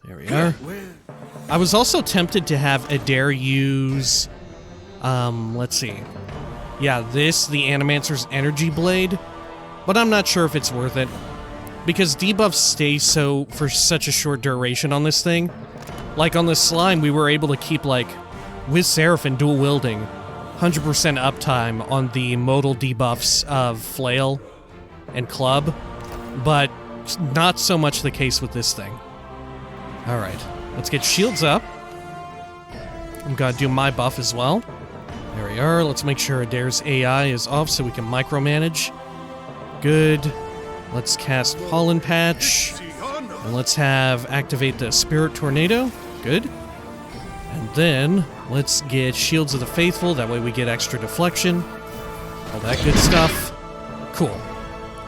There we are. I was also tempted to have Adair use, let's see. Yeah, the Animancer's Energy Blade, but I'm not sure if it's worth it, because debuffs stay for such a short duration on this thing. Like on the slime, we were able to keep, like, with Seraphim dual wielding, 100% uptime on the modal debuffs of Flail and club, but not so much the case with this thing. Alright, let's get shields up. I'm gonna do my buff as well. There we are. Let's make sure Adair's AI is off so we can micromanage. Good. Let's cast Pollen Patch. And let's have activate the Spirit Tornado. Good. And then let's get Shields of the Faithful. That way we get extra deflection. All that good stuff. Cool.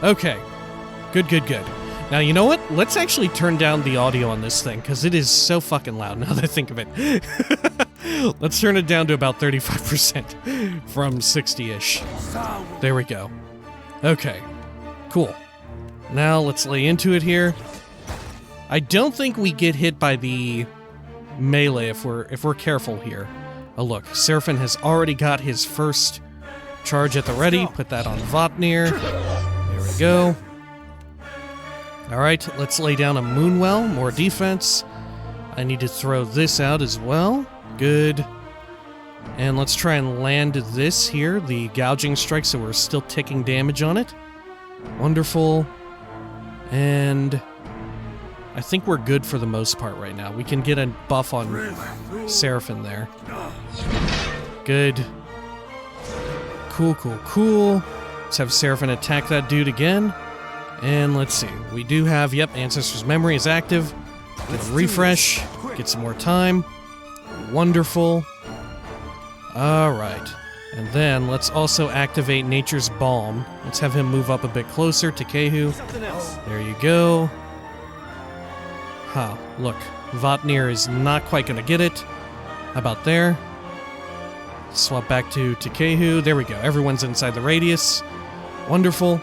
Okay. Good, good, good. Now, you know what? Let's actually turn down the audio on this thing, because it is so fucking loud now that I think of it. Let's turn it down to about 35% from 60-ish. There we go. Okay. Cool. Now, let's lay into it here. I don't think we get hit by the melee if we're careful here. Oh, look. Seraphim has already got his first charge at the ready. Put that on Votnir. There we go. Alright, let's lay down a Moonwell, more defense. I need to throw this out as well. Good. And let's try and land this here, the Gouging Strike, so we're still ticking damage on it. Wonderful. And I think we're good for the most part right now. We can get a buff on Seraphim there. Good. Cool, cool, cool. Let's have Seraphim attack that dude again. And let's see. We do have, yep, Ancestor's Memory is active. Get a refresh. Get some more time. Wonderful. Alright. And then let's also activate Nature's Balm. Let's have him move up a bit closer to Kehu. There you go. Huh. Look. Votnir is not quite going to get it. How about there? Swap back to Kehu. There we go. Everyone's inside the radius. Wonderful.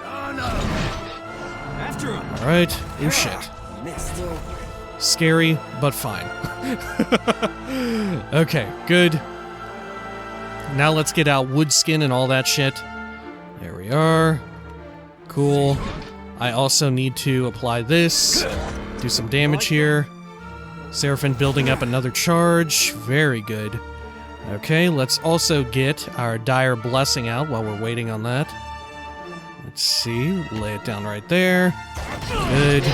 Alright. Oh shit. Scary, but fine. Okay, good. Now let's get out Woodskin and all that shit. There we are. Cool. I also need to apply this. Do some damage here. Seraphim building up another charge. Very good. Okay, let's also get our Dire Blessing out while we're waiting on that. Let's see. Lay it down right there. Good.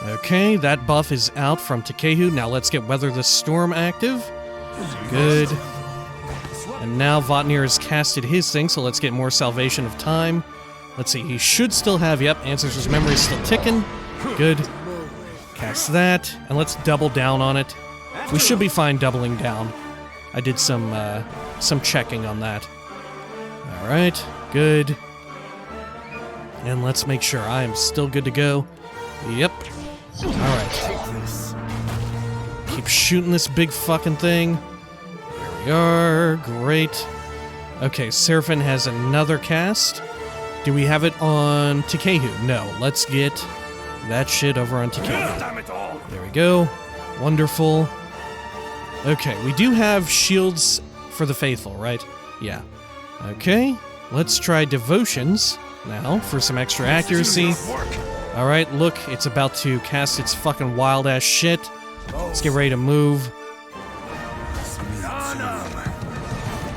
Okay, that buff is out from Takehu. Now let's get Weather the Storm active. Good. And now Votnir has casted his thing, so let's get more Salvation of Time. Let's see, he should still have, yep, Ancestor's Memory is still ticking. Good. Cast that, and let's double down on it. We should be fine doubling down. I did some checking on that. Alright, good. And let's make sure I am still good to go. Yep. Alright. Keep shooting this big fucking thing. There we are. Great. Okay, Seraphim has another cast. Do we have it on Takehu? No. Let's get that shit over on Takehu. There we go. Wonderful. Okay, we do have shields for the faithful, right? Yeah. Okay, let's try Devotions now for some extra accuracy. Alright, look, it's about to cast its fucking wild-ass shit. Let's get ready to move.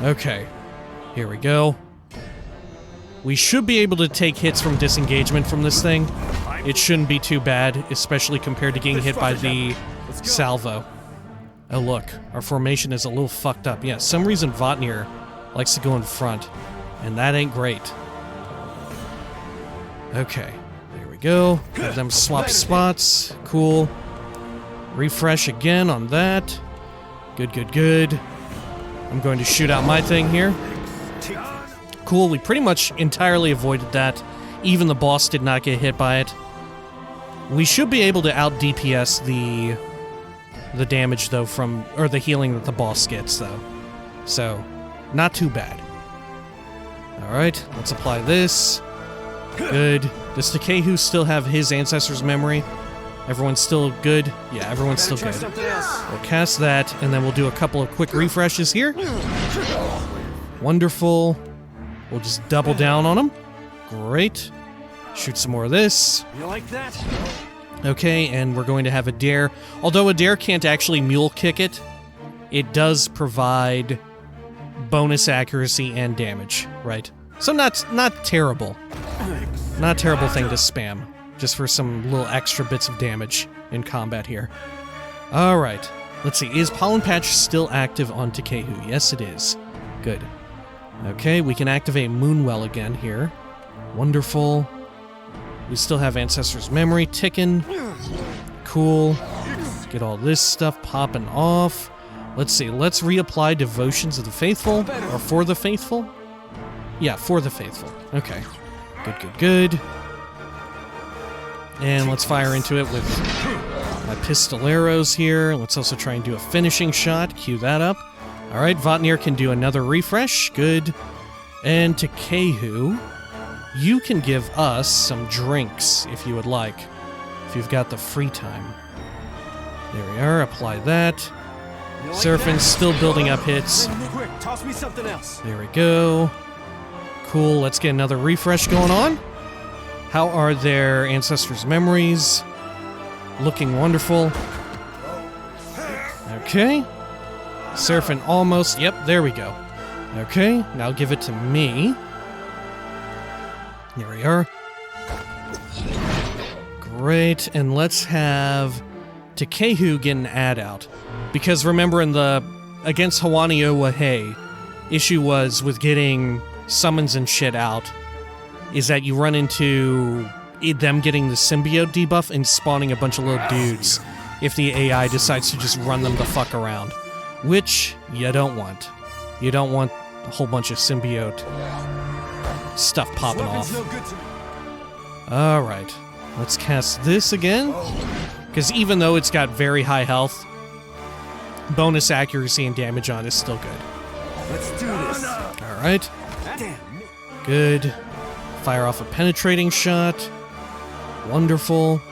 Okay, here we go. We should be able to take hits from disengagement from this thing. It shouldn't be too bad, especially compared to getting hit by the salvo. Oh look, our formation is a little fucked up. Yeah, some reason Votnir likes to go in front, and that ain't great. Okay, there we go. Have them swap spots. Cool. Refresh again on that. Good, good, good. I'm going to shoot out my thing here. Cool, we pretty much entirely avoided that. Even the boss did not get hit by it. We should be able to out-DPS the damage, though, from... or the healing that the boss gets, though. So, not too bad. Alright, let's apply this. Good. Does Takehu still have his Ancestor's Memory? Everyone's still good? Yeah, everyone's still good. We'll cast that, and then we'll do a couple of quick refreshes here. Wonderful. We'll just double down on them. Great. Shoot some more of this. You like that? Okay, and we're going to have Adair. Although Adair can't actually mule kick it, it does provide bonus accuracy and damage, right? So not terrible. Not a terrible thing to spam, just for some little extra bits of damage in combat here. Alright, let's see. Is Pollen Patch still active on Takehu? Yes, it is. Good. Okay, we can activate Moonwell again here. Wonderful. We still have Ancestor's Memory ticking. Cool. Get all this stuff popping off. Let's see, let's reapply Devotions of the Faithful, or For the Faithful? Yeah, For the Faithful. Okay. Good, good, good. And let's fire into it with my pistol arrows here. Let's also try and do a finishing shot. Cue that up. Alright, Votnir can do another refresh. Good. And Takehu, you can give us some drinks if you would like. If you've got the free time. There we are, apply that. Seraphin's still building up hits. Quick, toss me something else. There we go. Cool, let's get another refresh going on. How are their Ancestors' Memories? Looking wonderful. Okay. Seraphin almost, yep, there we go. Okay, now give it to me. There we are. Great, and let's have Takehu get an ad out. Because remember in the against Hawani Wahei, issue was with getting summons and shit out, is that you run into them getting the symbiote debuff and spawning a bunch of little dudes if the AI decides to just run them the fuck around. Which you don't want. You don't want a whole bunch of symbiote stuff popping off. Alright, let's cast this again. Because even though it's got very high health, bonus accuracy and damage on is still good. Let's do this. Alright. Good. Fire off a penetrating shot. Wonderful.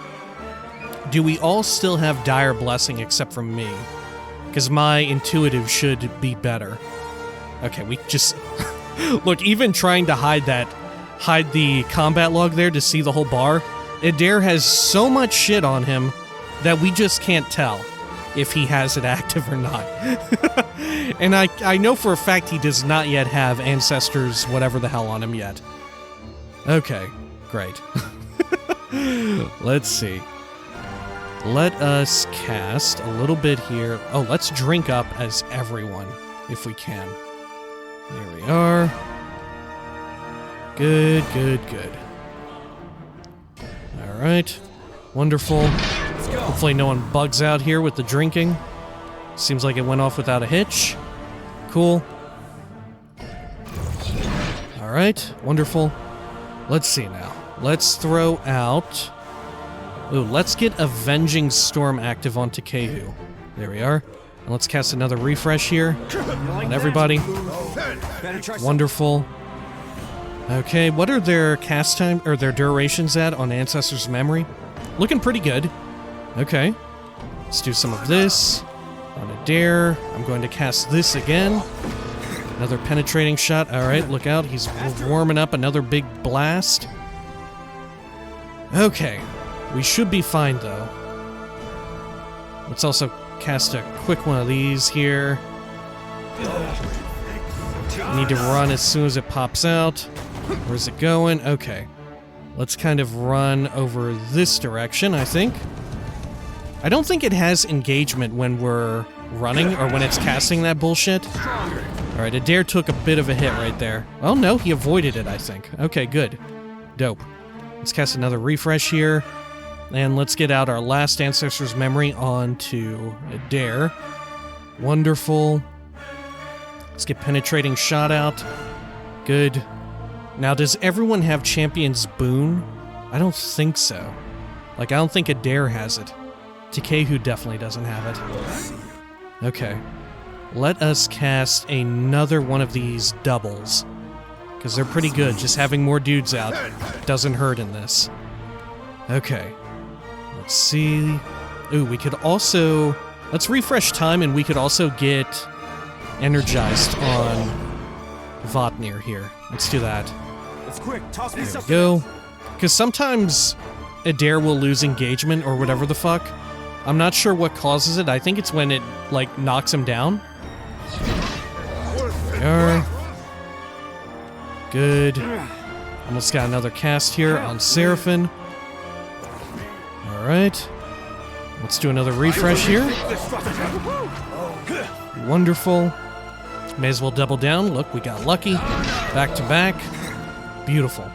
Do we all still have Dire Blessing except for me? Because my intuitive should be better. Okay, we just... Look, even trying to hide the combat log there to see the whole bar, Adair has so much shit on him that we just can't tell if he has it active or not. And I know for a fact he does not yet have Ancestors whatever the hell on him yet. Okay, great. Let's see. Let us cast a little bit here. Oh, let's drink up as everyone, if we can. There we are. Good, good, good. Alright. Wonderful. Hopefully no one bugs out here with the drinking. Seems like it went off without a hitch. Cool. Alright, wonderful. Let's see now. Let's throw out... Ooh, let's get Avenging Storm active on Takehu. There we are. And let's cast another refresh here on everybody. Wonderful. Okay, what are their cast time, or their durations at on Ancestor's Memory? Looking pretty good. Okay. Let's do some of this. On Adair. I'm going to cast this again. Another penetrating shot. Alright, look out. He's warming up another big blast. Okay. We should be fine, though. Let's also cast a quick one of these here. Need to run as soon as it pops out. Where's it going? Okay. Let's kind of run over this direction, I think. I don't think it has engagement when we're running, or when it's casting that bullshit. Alright, Adair took a bit of a hit right there. Oh no, he avoided it, I think. Okay, good. Dope. Let's cast another refresh here. And let's get out our last Ancestor's Memory onto Adair. Wonderful. Let's get Penetrating Shot out. Good. Now, does everyone have Champion's Boon? I don't think so. Like, I don't think Adair has it. Takehu definitely doesn't have it. Okay. Let us cast another one of these doubles. Because they're pretty good. Just having more dudes out doesn't hurt in this. Okay. Let's see. Ooh, we could also... Let's refresh time, and we could also get energized on Votnir here. Let's do that. Let's quick, toss me There we go. Because sometimes Adair will lose engagement or whatever the fuck. I'm not sure what causes it. I think it's when it, like, knocks him down. There we are. Good. Almost got another cast here on Seraphim. Alright. Let's do another refresh here. Wonderful. May as well double down. Look, we got lucky. Back to back. Beautiful.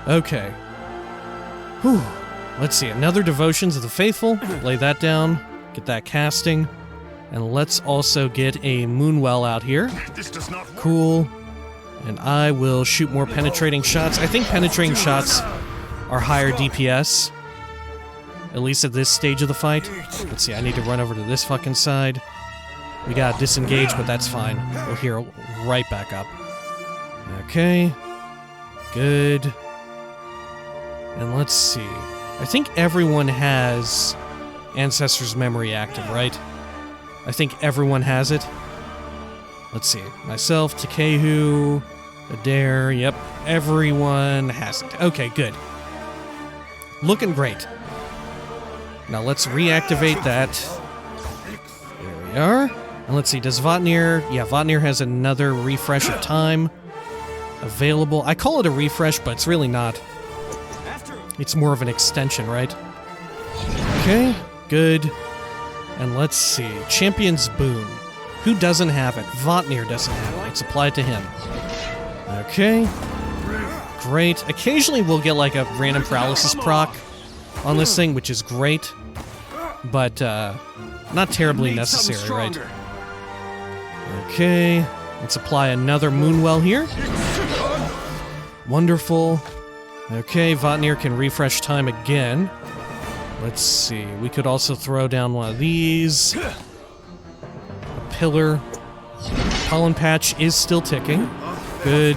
Okay. Whew. Let's see. Another Devotions of the Faithful. Lay that down. Get that casting. And let's also get a Moonwell out here. Cool. And I will shoot more penetrating shots. I think penetrating shots are higher DPS. At least at this stage of the fight. Let's see. I need to run over to this fucking side. We got disengaged, but that's fine. We'll heal right back up. Okay. Good. And let's see. I think everyone has Ancestor's Memory active, right? I think everyone has it. Let's see. Myself, Takehu, Adair, yep. Everyone has it. Okay, good. Looking great. Now let's reactivate that. There we are. And let's see, does Votnir... Yeah, Votnir has another refresh of time available. I call it a refresh, but it's really not. It's more of an extension, right? Okay, good. And let's see, Champion's Boon. Who doesn't have it? Votnir doesn't have it. Let's apply it to him. Okay. Great. Occasionally we'll get like a random paralysis proc on this thing, which is great. But, not terribly necessary, right? Okay, let's apply another Moonwell here. Wonderful. Okay, Votnir can refresh time again. Let's see, we could also throw down one of these. A pillar. Pollen Patch is still ticking. Good.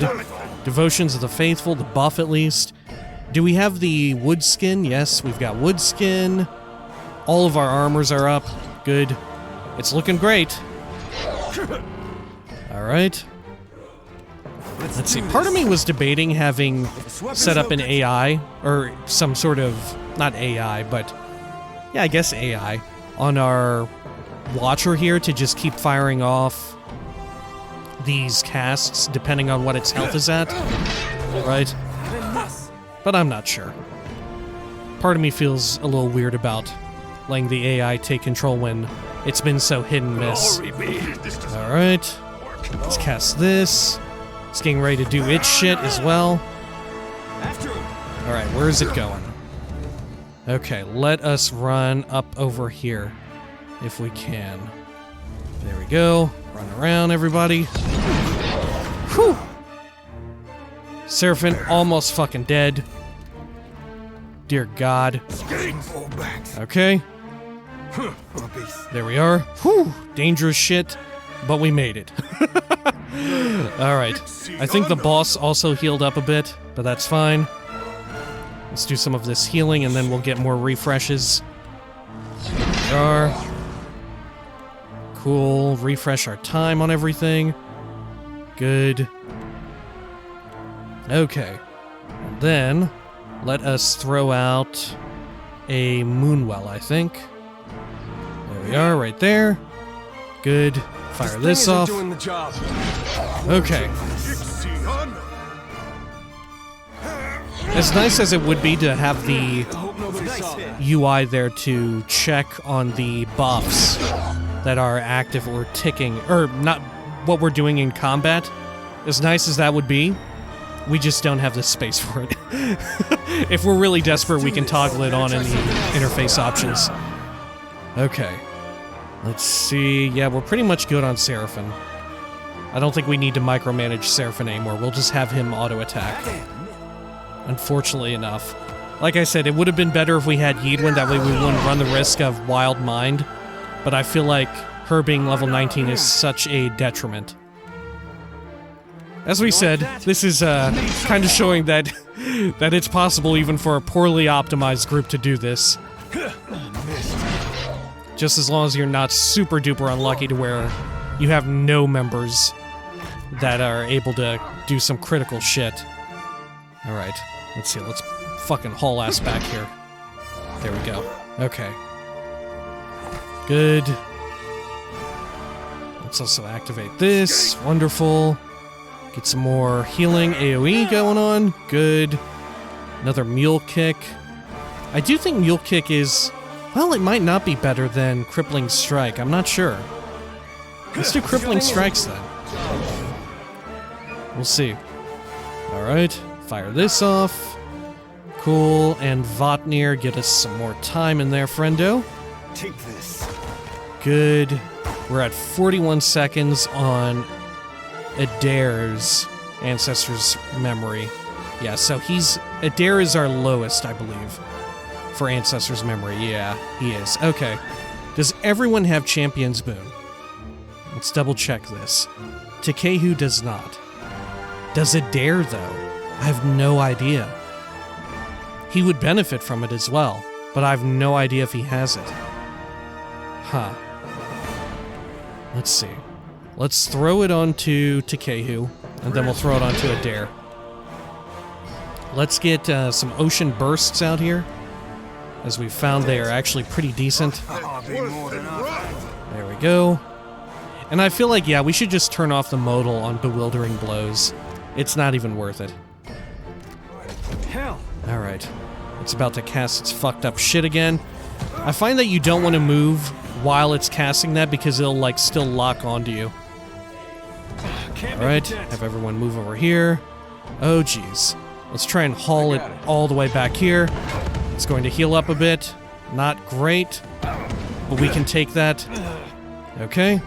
Devotions of the Faithful, the buff at least. Do we have the wood skin? Yes, we've got wood skin. All of our armors are up. Good. It's looking great. Alright. Let's see. Part of me was debating having set up an AI, or some sort of, not AI, but, yeah, I guess AI, on our Watcher here to just keep firing off these casts depending on what its health is at. Right? But I'm not sure. Part of me feels a little weird about letting the AI take control when it's been so hit and miss. Alright. Let's cast this. It's getting ready to do its shit as well. Alright, where is it going? Okay, let us run up over here. If we can. There we go. Run around, everybody. Whew! Seraphim almost fucking dead. Dear God. Okay. There we are. Whew! Dangerous shit, but we made it. Alright. I think the boss also healed up a bit, but that's fine. Let's do some of this healing and then we'll get more refreshes. There we are. Cool. Refresh our time on everything. Good. Okay. And then, let us throw out a Moonwell, I think. There we are, right there. Good. Fire this off. Okay. As nice as it would be to have the UI there to check on the buffs that are active or ticking, or not what we're doing in combat, as nice as that would be, we just don't have the space for it. If we're really desperate, we can toggle it on in the interface options. Okay. Let's see. Yeah, we're pretty much good on Seraphim. I don't think we need to micromanage Seraphim anymore. We'll just have him auto-attack. Unfortunately enough. Like I said, it would have been better if we had Yidwin, that way we wouldn't run the risk of Wild Mind. But I feel like her being level 19 is such a detriment. As we said, this is kind of showing that that it's possible even for a poorly optimized group to do this. Just as long as you're not super duper unlucky to where you have no members that are able to do some critical shit. Alright, let's see, let's fucking haul ass back here. There we go. Okay. Good. Let's also activate this. Wonderful. Get some more healing AoE going on. Good. Another Mule Kick. I do think Mule Kick is... Well, it might not be better than Crippling Strike. I'm not sure. Let's do Crippling Strikes then. We'll see. Alright, fire this off. Cool, and Votnir, get us some more time in there, friendo. Take this. Good. We're at 41 seconds on Adair's Ancestor's Memory. Yeah, so Adair is our lowest, I believe, for Ancestor's Memory. Yeah, he is. Okay. Does everyone have Champion's Boon? Let's double check this. Takehu does not. Does Adair, though? I have no idea. He would benefit from it as well, but I have no idea if he has it. Huh. Let's see. Let's throw it onto Takehu, and then we'll throw it onto Adair. Let's get some Ocean Bursts out here, as we found they are actually pretty decent. There we go. And I feel like, yeah, we should just turn off the modal on Bewildering Blows. It's not even worth it. Hell. Alright. It's about to cast its fucked up shit again. I find that you don't want to move while it's casting that because it'll, like, still lock onto you. Alright, have everyone move over here. Oh, jeez. Let's try and haul it all the way back here. It's going to heal up a bit. Not great, but we can take that. Okay.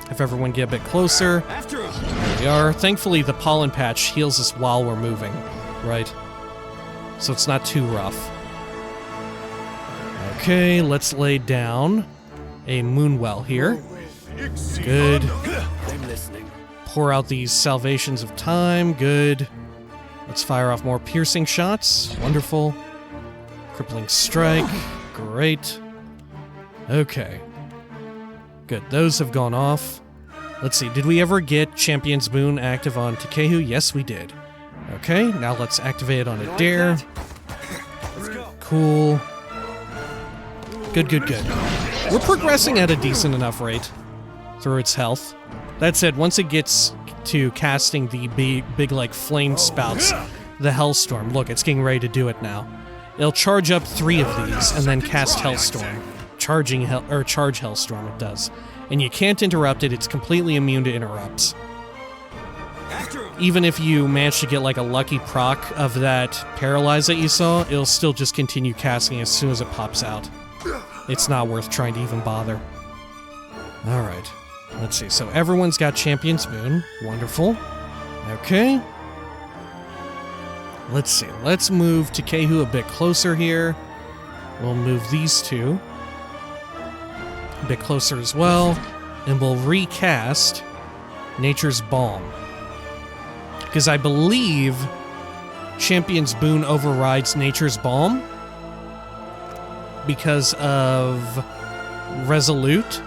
Have everyone get a bit closer. There we are. Thankfully, the pollen patch heals us while we're moving, right? So it's not too rough. Okay, let's lay down a Moonwell here. Good. I'm listening. Pour out these Salvations of Time. Good. Let's fire off more piercing shots. Wonderful. Crippling Strike. Great. Okay. Good. Those have gone off. Let's see. Did we ever get Champion's Boon active on Takehu? Yes, we did. Okay. Now let's activate it on Adair. Cool. Good, good, good. We're progressing at a decent enough rate through its health. That said, once it gets to casting the big like, flame spouts, the Hellstorm, look, it's getting ready to do it now. It'll charge up 3 of these and then cast Hellstorm. Charge Hellstorm, it does. And you can't interrupt it, it's completely immune to interrupts. Even if you manage to get like a lucky proc of that Paralyze that you saw, it'll still just continue casting as soon as it pops out. It's not worth trying to even bother. Alright. Let's see. So everyone's got Champion's Boon. Wonderful. Okay. Let's see. Let's move Takehu a bit closer here. We'll move these two a bit closer as well. And we'll recast Nature's Balm. Because I believe Champion's Boon overrides Nature's Balm because of Resolute.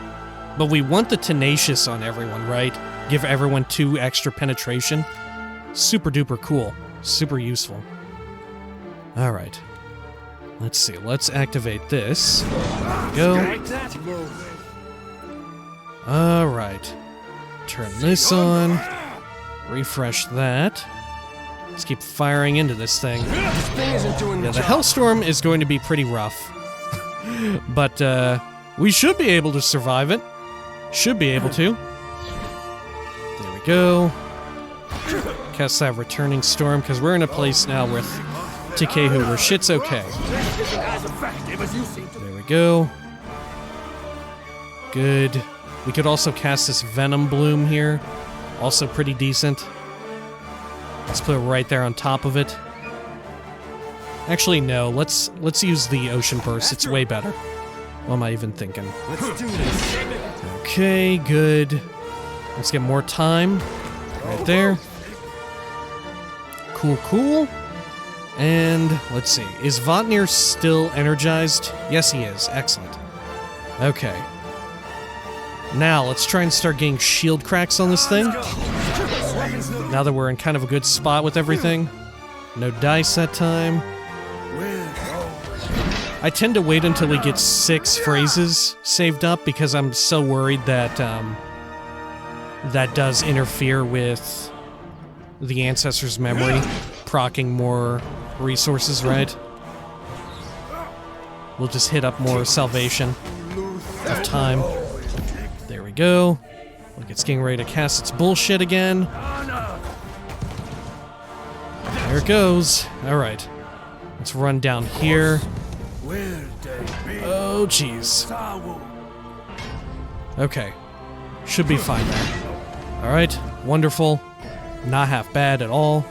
But we want the Tenacious on everyone, right? Give everyone 2 extra penetration. Super duper cool. Super useful. Alright. Let's see. Let's activate this. There we go. Alright. Turn this on. Refresh that. Let's keep firing into this thing. Yeah, the Hellstorm is going to be pretty rough. But, we should be able to survive it. Should be able to. There we go. Cast that Returning Storm, because we're in a place now with Takehu where shit's okay. There we go. Good. We could also cast this Venom Bloom here. Also pretty decent. Let's put it right there on top of it. Actually, no. Let's use the Ocean Burst. It's way better. What am I even thinking? Let's do this. Okay, good. Let's get more time. Right there. Cool, cool. And let's see. Is Votnir still energized? Yes, he is. Excellent. Okay. Now, let's try and start getting shield cracks on this thing. Now that we're in kind of a good spot with everything. No dice that time. I tend to wait until we get 6 phrases saved up because I'm so worried that that does interfere with the ancestor's memory, proccing more resources, right? We'll just hit up more salvation of time. There we go. Look, it's getting ready to cast its bullshit again. There it goes. Alright. Let's run down here. Oh, jeez. Okay. Should be fine there. Alright. Wonderful. Not half bad at all.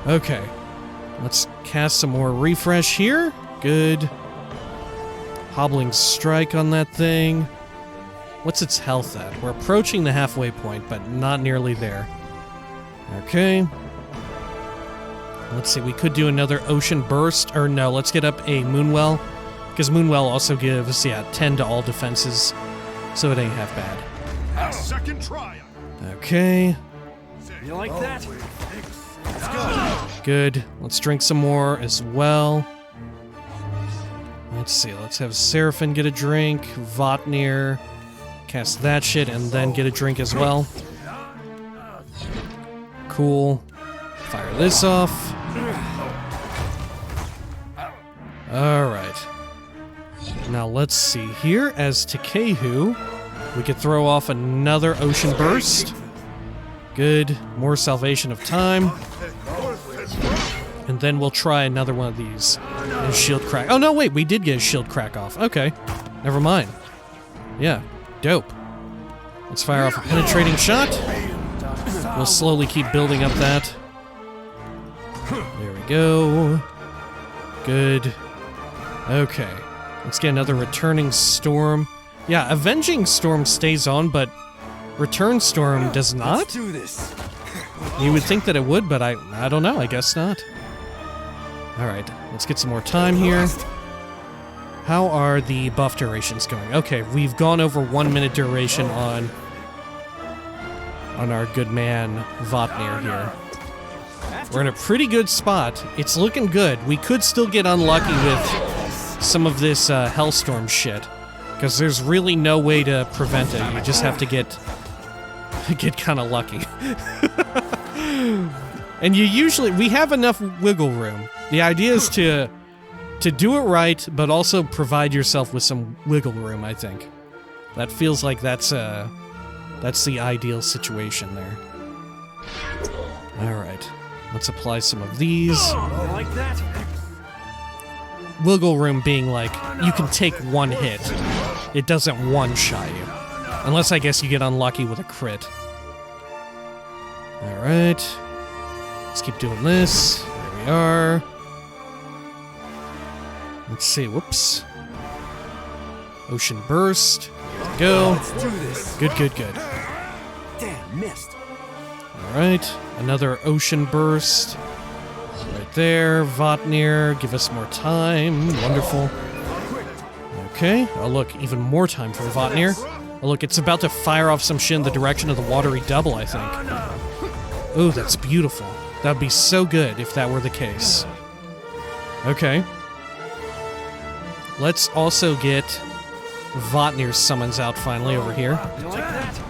Okay. Let's cast some more refresh here. Good. Hobbling strike on that thing. What's its health at? We're approaching the halfway point, but not nearly there. Okay. Let's see, we could do another Ocean Burst, or no, let's get up a Moonwell, because Moonwell also gives, 10 to all defenses, so it ain't half bad. A second try. Okay. You like that? Good. Let's drink some more as well. Let's see, let's have Seraphim get a drink, Votnir, cast that shit, and then get a drink as well. Cool. Fire this off. Alright. Now let's see here, as Takehu, we could throw off another Ocean Burst. Good. More salvation of time. And then we'll try another one of these. And shield crack. Oh, no, wait. We did get a shield crack off. Okay. Never mind. Yeah. Dope. Let's fire off a penetrating shot. We'll slowly keep building up that. There we go. Good. Okay. Let's get another Returning Storm. Yeah, Avenging Storm stays on, but Return Storm does not? Let's do this. You would think that it would, but I don't know. I guess not. Alright, let's get some more time here. How are the buff durations going? Okay, we've gone over 1 minute duration on our good man Votnir here. We're in a pretty good spot. It's looking good. We could still get unlucky with some of this Hellstorm shit, because there's really no way to prevent it. You just have to get kind of lucky. And we have enough wiggle room. The idea is to do it right, but also provide yourself with some wiggle room, I think. That feels like that's the ideal situation there. Alright. Let's apply some of these. You like that? Wiggle room being like, you can take one hit. It doesn't one-shot you. Unless, I guess, you get unlucky with a crit. Alright. Let's keep doing this. There we are. Let's see. Whoops. Ocean Burst. Here we go. Let's do this. Good, good, good. Damn, missed. Alright. Another Ocean Burst. Right there. Votnir. Give us more time. Wonderful. Okay. Oh, look. Even more time for Votnir. Oh, look. It's about to fire off some shit in the direction of the watery double, I think. Ooh, that's beautiful. That would be so good if that were the case. Okay. Let's also get Votnir's summons out finally over here. You like that?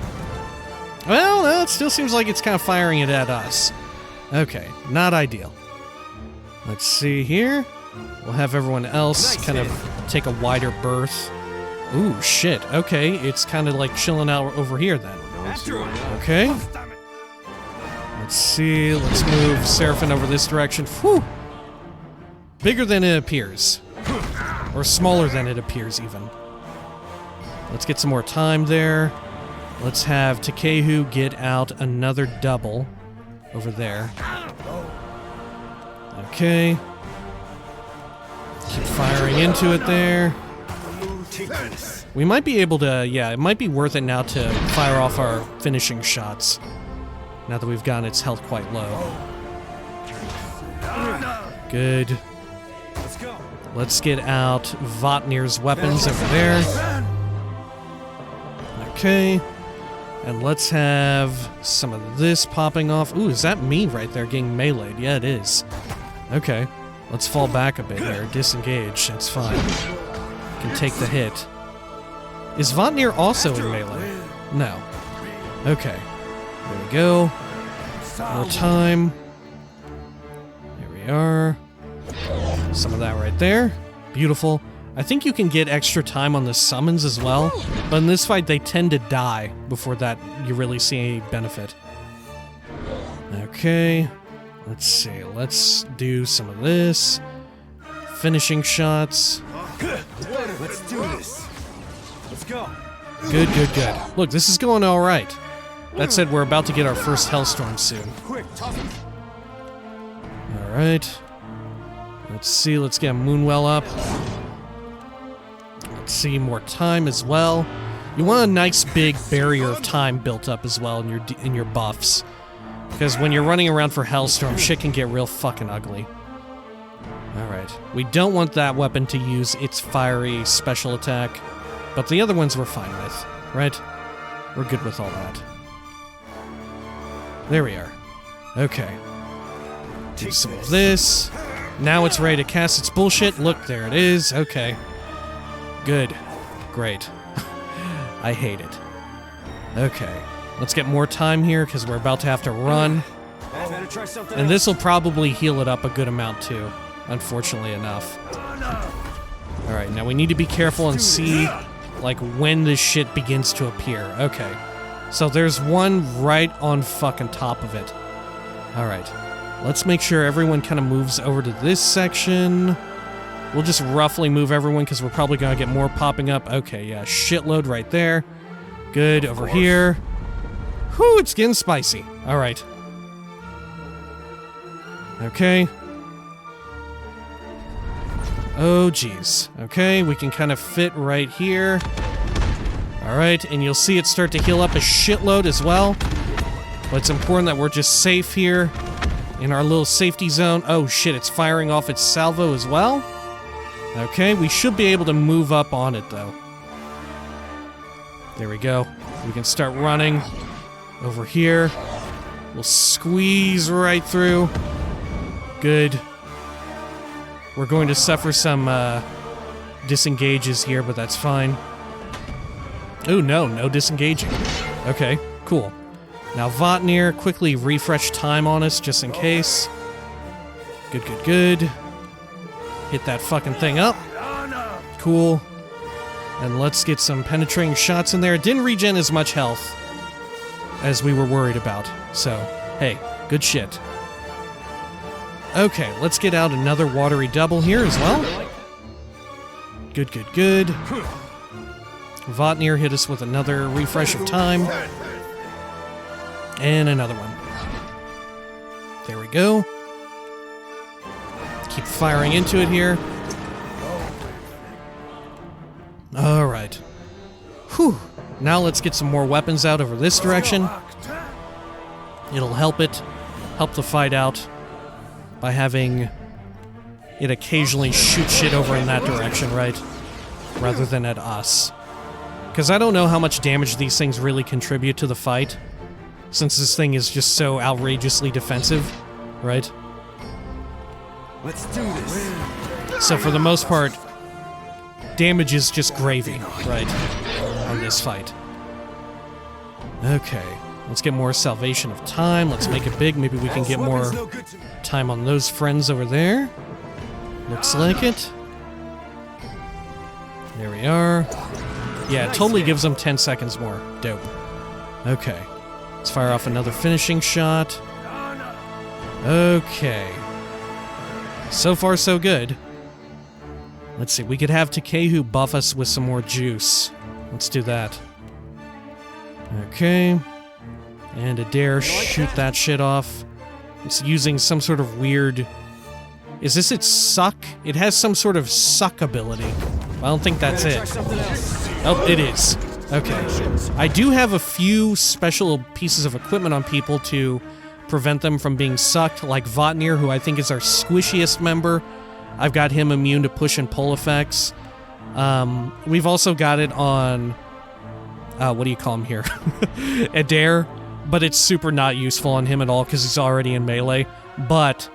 Well, no, it still seems like it's kind of firing it at us. Okay, not ideal. Let's see here. We'll have everyone else kind of take a wider berth. Ooh, shit. Okay, it's kind of like chilling out over here then. Okay. Let's see. Let's move Seraphim over this direction. Whew! Bigger than it appears. Or smaller than it appears, even. Let's get some more time there. Let's have Takehu get out another double over there. Okay. Keep firing into it there. We might be able to, yeah, it might be worth it now to fire off our finishing shots. Now that we've gotten its health quite low. Good. Let's get out Votnir's weapons over there. Okay. And let's have some of this popping off. Ooh, is that me right there getting meleeed? Yeah, it is. Okay. Let's fall back a bit here. Disengage. That's fine. Can take the hit. Is Votnir also in melee? No. Okay. There we go. More time. There we are. Some of that right there. Beautiful. I think you can get extra time on the summons as well, but in this fight they tend to die before that you really see any benefit. Okay. Let's see. Let's do some of this. Finishing shots. Let's do this. Let's go. Good, good, good. Look, this is going all right. That said, we're about to get our first Hellstorm soon. Quick, toss it. All right. Let's see. Let's get Moonwell up. Let's see more time as well. You want a nice big barrier of time built up as well in your buffs, because when you're running around for Hellstorm, shit can get real fucking ugly. All right. We don't want that weapon to use its fiery special attack, but the other ones we're fine with, right? We're good with all that. There we are. Okay. Do some of this. Now it's ready to cast its bullshit. Look, there it is. Okay. Good. Great. I hate it. Okay. Let's get more time here, because we're about to have to run. Better try something And this will probably heal it up a good amount, too. Unfortunately enough. Alright, now we need to be careful and see, like, when this shit begins to appear. Okay. So there's one right on fucking top of it. Alright. Let's make sure everyone kind of moves over to this section. We'll just roughly move everyone, because we're probably going to get more popping up. Okay, yeah, shitload right there. Good, over here. Whew, it's getting spicy. Alright. Okay. Oh, geez. Okay, we can kind of fit right here. Alright, and you'll see it start to heal up a shitload as well. But it's important that we're just safe here in our little safety zone. Oh shit, it's firing off its salvo as well. Okay, we should be able to move up on it though. There we go. We can start running over here. We'll squeeze right through. Good. We're going to suffer some disengages here, but that's fine. Oh no, no disengaging. Okay, cool. Now Votnir, quickly refresh time on us just in case. Good, good, good. Hit that fucking thing up. Cool. And let's get some penetrating shots in there. It didn't regen as much health as we were worried about. So, hey, good shit. Okay, let's get out another watery double here as well. Good, good, good. Votnir hit us with another refresh of time. And another one. There we go. Keep firing into it here. Alright. Whew. Now let's get some more weapons out over this direction. It'll help the fight out by having it occasionally shoot shit over in that direction, right? Rather than at us. Because I don't know how much damage these things really contribute to the fight, since this thing is just so outrageously defensive, right? Let's do this. So for the most part, damage is just gravy, right, on this fight. Okay, let's get more salvation of time. Let's make it big. Maybe we can get more time on those friends over there. Looks like it. There we are. Yeah, it totally gives them 10 seconds more. Dope. Okay. Let's fire off another finishing shot. Okay. So far, so good. Let's see, we could have Takehu buff us with some more juice. Let's do that. Okay. And Adair shoot that shit off. It's using some sort of weird... Is this its suck? It has some sort of suck ability. I don't think that's it. Oh, it is. Okay. I do have a few special pieces of equipment on people to prevent them from being sucked, like Votnir, who I think is our squishiest member. I've got him immune to push and pull effects. We've also got it on... what do you call him here? Adair, but it's super not useful on him at all because he's already in melee. But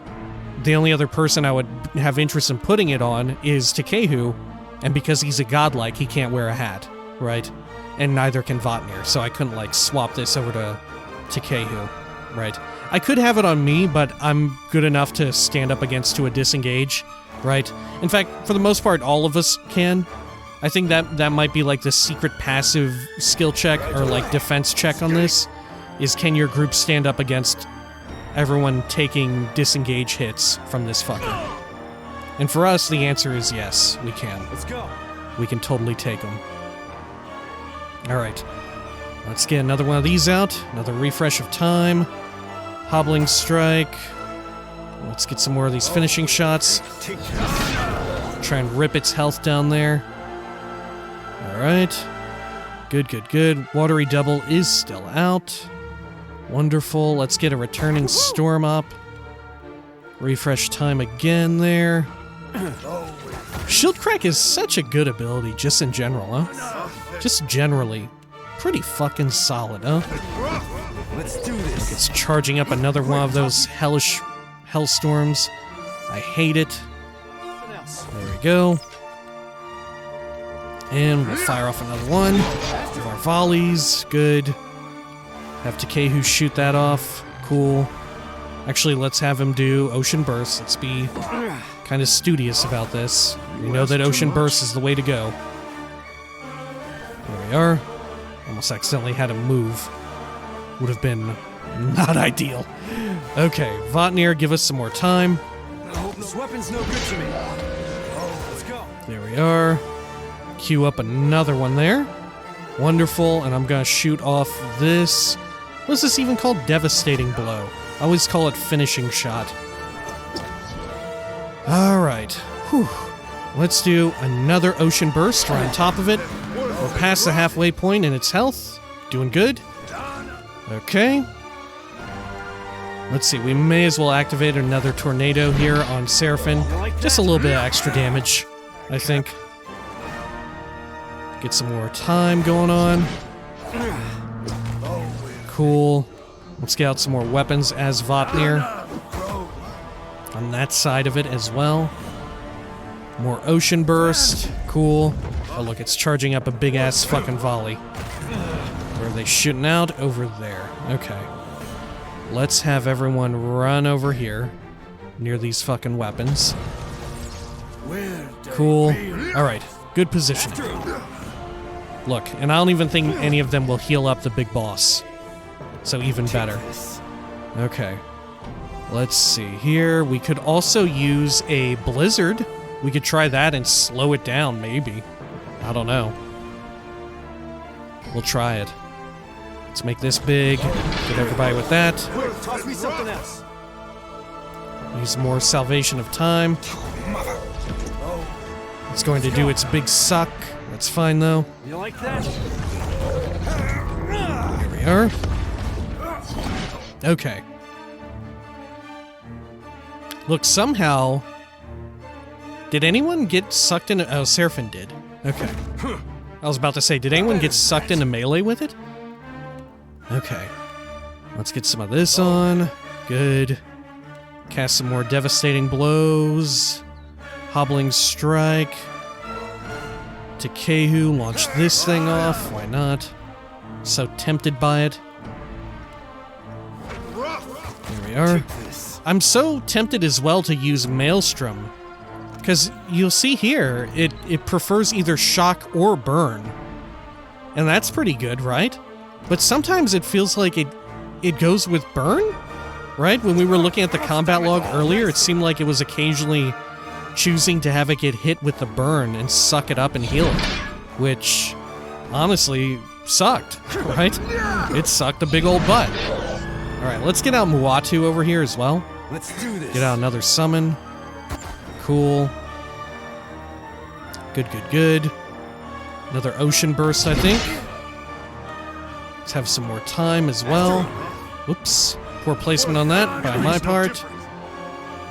the only other person I would have interest in putting it on is Takehu, and because he's a godlike, he can't wear a hat. right? And neither can Votnir, so I couldn't, like, swap this over to Kehu, right? I could have it on me, but I'm good enough to stand up against to a disengage, right? In fact, for the most part, all of us can. I think that might be, like, the secret passive skill check, or, like, defense check on this, is can your group stand up against everyone taking disengage hits from this fucker? And for us, the answer is yes, we can. Let's go. We can totally take them. Alright. Let's get another one of these out. Another refresh of time. Hobbling strike. Let's get some more of these finishing shots. Try and rip its health down there. Alright. Good, good, good. Watery double is still out. Wonderful. Let's get a returning storm up. Refresh time again there. Shield Crack is such a good ability, just in general, huh? Just generally. Pretty fucking solid, huh? Let's do this. It's charging up another one of those hellish hellstorms. I hate it. There we go. And we'll fire off another one. Of our volleys. Good. Have Takehu shoot that off. Cool. Actually, let's have him do Ocean Burst. Let's be kind of studious about this. We know that Ocean Burst is the way to go. There we are. Almost accidentally had him move. Would have been not ideal. Okay, Votnir, give us some more time. This weapon's no good to me. Let's go. There we are. Queue up another one there. Wonderful, and I'm gonna shoot off this. What is this even called? Devastating Blow. I always call it finishing shot. Alright. Whew. Let's do another Ocean Burst. We're on top of it. We're past the halfway point in its health. Doing good. Okay. Let's see, we may as well activate another Tornado here on Seraphim. Just a little bit of extra damage, I think. Get some more time going on. Cool. Let's get out some more weapons as Votnir. On that side of it as well. More Ocean Burst. Cool. Oh look, it's charging up a big-ass fucking volley. Where are they shooting out? Over there. Okay. Let's have everyone run over here. Near these fucking weapons. Cool. Alright. Good positioning. Look, and I don't even think any of them will heal up the big boss. So even better. Okay. Let's see here. We could also use a blizzard. We could try that and slow it down, maybe. I don't know. We'll try it. Let's make this big. Get everybody with that. Toss me something else. Use more Salvation of Time. It's going to do its big suck. That's fine, though. You like that? Here we are. Okay. Look, somehow... Did anyone get sucked into... Oh, Seraphim did. Okay. I was about to say, did anyone get sucked into melee with it? Okay. Let's get some of this on. Good. Cast some more Devastating Blows. Hobbling Strike. Takehu, launch this thing off. Why not? So tempted by it. Here we are. I'm so tempted as well to use Maelstrom. Because you'll see here, it prefers either shock or burn. And that's pretty good, right? But sometimes it feels like it goes with burn? Right? When we were looking at the combat log earlier, it seemed like it was occasionally choosing to have it get hit with the burn and suck it up and heal it. Which, honestly, sucked, right? It sucked a big old butt. Alright, let's get out Muatu over here as well. Let's do this. Get out another summon. Cool. Good, good, good. Another Ocean Burst, I think. Let's have some more time as well. Whoops. Poor placement on that by my part.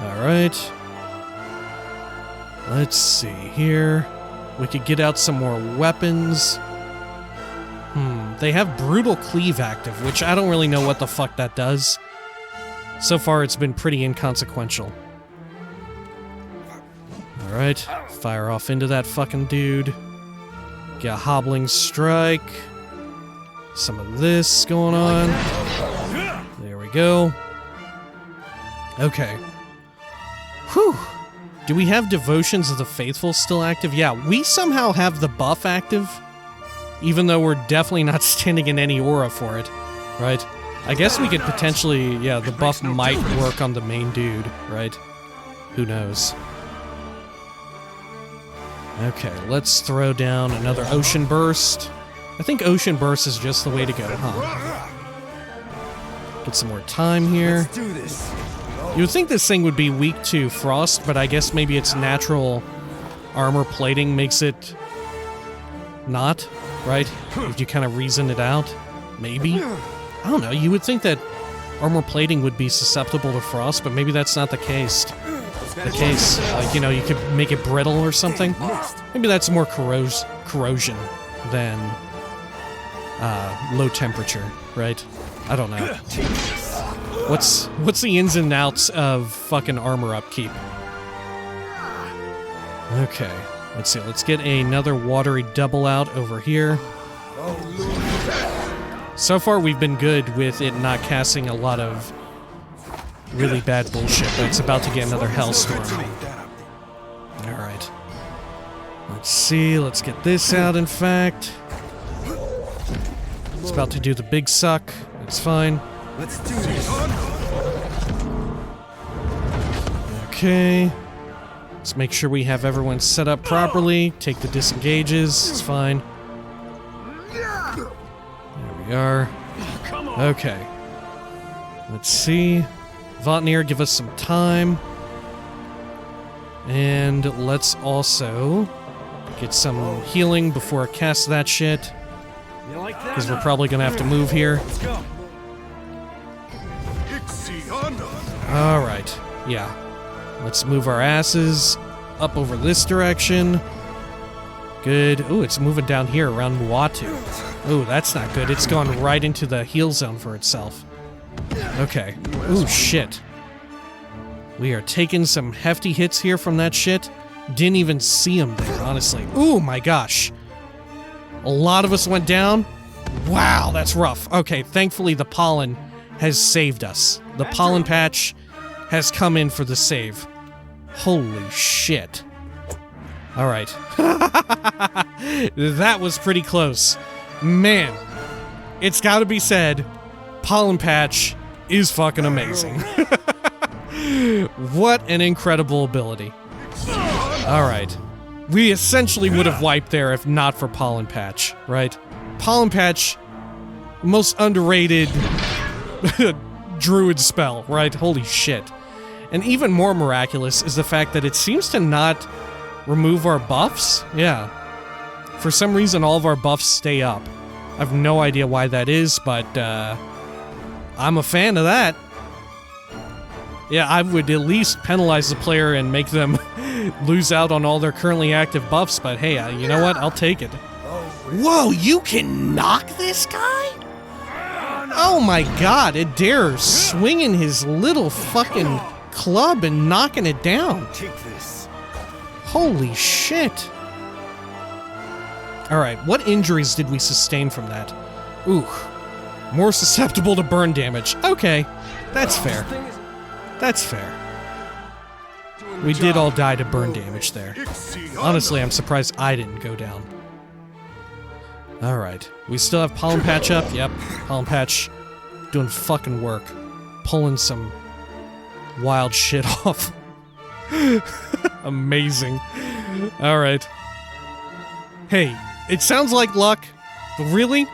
Alright. Let's see here. We could get out some more weapons. They have Brutal Cleave active, which I don't really know what the fuck that does. So far, it's been pretty inconsequential. Alright, fire off into that fucking dude. Got Hobbling Strike. Some of this going on. There we go. Okay. Whew. Do we have Devotions of the Faithful still active? Yeah, we somehow have the buff active, even though we're definitely not standing in any aura for it, right? I guess we could potentially, yeah, the buff might work on the main dude, right? Who knows? Okay, let's throw down another Ocean Burst. I think Ocean Burst is just the way to go, huh? Get some more time here. Let's do this. You would think this thing would be weak to frost, but I guess maybe its natural armor plating makes it not, right? If you kind of reason it out, maybe? I don't know, you would think that armor plating would be susceptible to frost, but maybe that's not the case. Like, you know, you could make it brittle or something. Maybe that's more corrosion than low temperature, right? I don't know. What's the ins and outs of fucking armor upkeep? Okay, let's see. Let's get another watery double out over here. So far, we've been good with it not casting a lot of really bad bullshit, but it's about to get another Hellstorm. Alright. Let's see. Let's get this out, in fact. It's about to do the big suck. It's fine. Let's do this. Okay. Let's make sure we have everyone set up properly. Take the disengages. It's fine. There we are. Okay. Let's see. Votnir, give us some time. And let's also get some healing before I cast that shit. Because we're probably going to have to move here. Let's go. Alright, yeah. Let's move our asses up over this direction. Good. Ooh, it's moving down here around Muatu. Ooh, that's not good. It's gone right into the heal zone for itself. Okay. Ooh, shit. We are taking some hefty hits here from that shit. Didn't even see him there, honestly. Ooh, my gosh. A lot of us went down. Wow, that's rough. Okay, thankfully the pollen has saved us. The pollen patch has come in for the save. Holy shit. Alright. That was pretty close. Man, it's gotta be said, pollen patch is fucking amazing. What an incredible ability. Alright. We essentially would have wiped there if not for pollen patch, right? Pollen patch, most underrated druid spell, right? Holy shit. And even more miraculous is the fact that it seems to not remove our buffs. Yeah. For some reason, all of our buffs stay up. I have no idea why that is, but I'm a fan of that. Yeah, I would at least penalize the player and make them lose out on all their currently active buffs, but hey, you know what? I'll take it. Whoa, you can knock this guy? Oh my god, Adair swinging his little fucking club and knocking it down. Take this. Holy shit. Alright, what injuries did we sustain from that? Ooh, more susceptible to burn damage. Okay, that's fair. That's fair. We did all die to burn damage there. Honestly, I'm surprised I didn't go down. Alright, we still have Pollen Patch up. Yep, Pollen Patch doing fucking work. Pulling some wild shit off. Amazing. Alright. Hey, it sounds like luck, but really?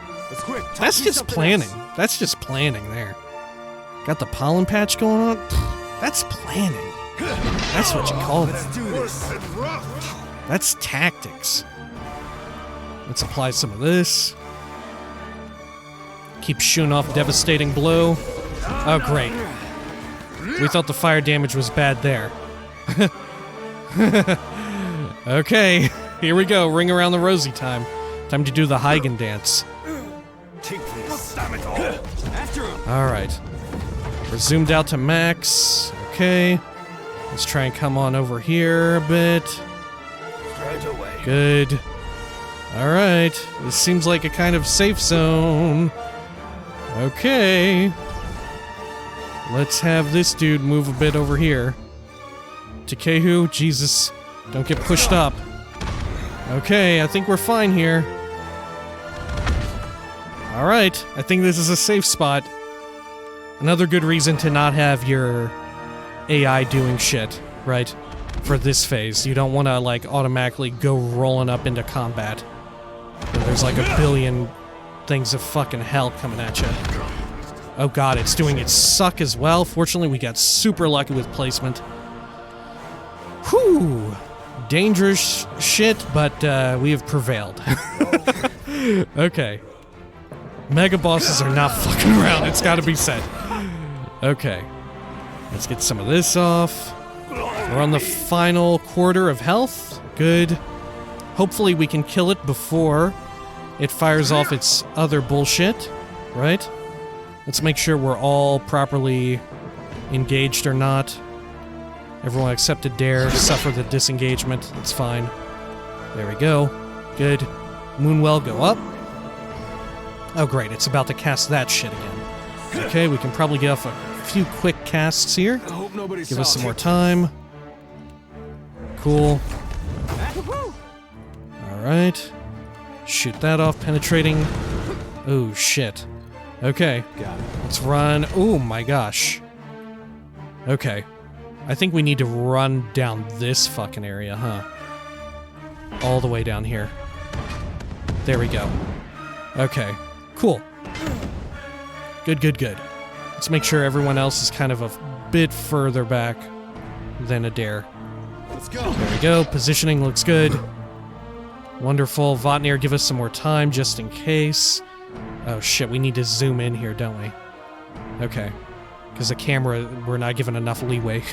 That's just planning. That's just planning there. Got the Pollen Patch going on? That's planning. That's what you call that. Let's do this. That's tactics. Let's apply some of this. Keep shooting off devastating blow. Oh, great. We thought the fire damage was bad there. Okay, here we go. Ring around the rosy time. Time to do the Huygen dance. Take this. Alright. We're zoomed out to max. Okay. Let's try and come on over here a bit. Straight away. Good. Alright, this seems like a kind of safe zone. Okay. Let's have this dude move a bit over here. Takehu, Jesus, don't get pushed up. Okay, I think we're fine here. Alright, I think this is a safe spot. Another good reason to not have your AI doing shit, right? For this phase. You don't want to, like, automatically go rolling up into combat. Where there's like a billion things of fucking hell coming at you. Oh god, it's doing its suck as well. Fortunately, we got super lucky with placement. Whew! Dangerous shit, but we have prevailed. Okay. Mega bosses are not fucking around, it's gotta be said. Okay. Let's get some of this off. We're on the final quarter of health. Good. Hopefully we can kill it before it fires off its other bullshit, right? Let's make sure we're all properly engaged or not. Everyone except a dare suffer the disengagement. It's fine. There we go. Good. Moonwell, go up. Oh great, it's about to cast that shit again. Okay, we can probably get off a few quick casts here. Give us some more time. Cool. Alright. Shoot that off, penetrating. Oh, shit. Okay. Let's run. Oh my gosh. Okay. I think we need to run down this fucking area, huh? All the way down here. There we go. Okay. Cool. Good, good, good. Let's make sure everyone else is kind of a bit further back than Adair. Let's go. There we go. Positioning looks good. Wonderful. Votnir, give us some more time just in case. Oh shit, we need to zoom in here, don't we? Okay. Because the camera, we're not given enough leeway.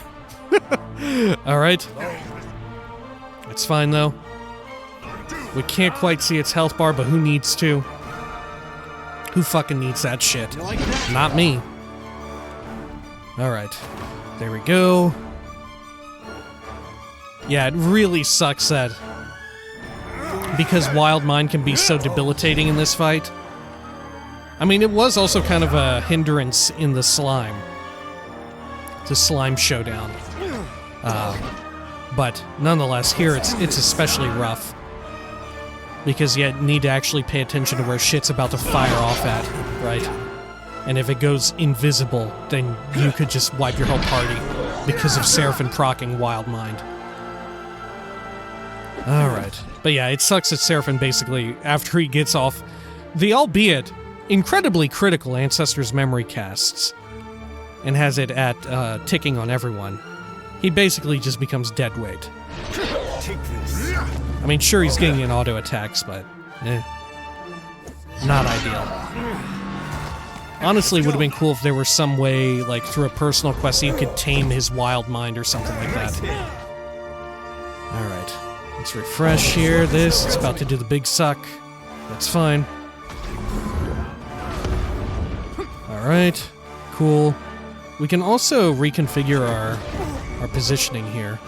Alright. It's fine though. We can't quite see its health bar, but who needs to? Who fucking needs that shit? Not me. Alright. There we go. Yeah, it really sucks that because Wild Mind can be so debilitating in this fight. I mean, it was also kind of a hindrance in the slime. The slime showdown. But nonetheless, here it's especially rough. Because you need to actually pay attention to where shit's about to fire off at, right? And if it goes invisible, then you could just wipe your whole party because of Seraphim proccing Wild Mind. Alright. But yeah, it sucks that Seraphim basically, after he gets off the albeit incredibly critical Ancestor's memory casts, and has it at ticking on everyone, he basically just becomes dead weight. Take this. I mean, sure, he's getting in auto attacks, but not ideal. Honestly, it would have been cool if there were some way, like through a personal quest, you could tame his wild mind or something like that. Alright, let's refresh here. It's about to do the big suck. That's fine. Alright, cool. We can also reconfigure our positioning here.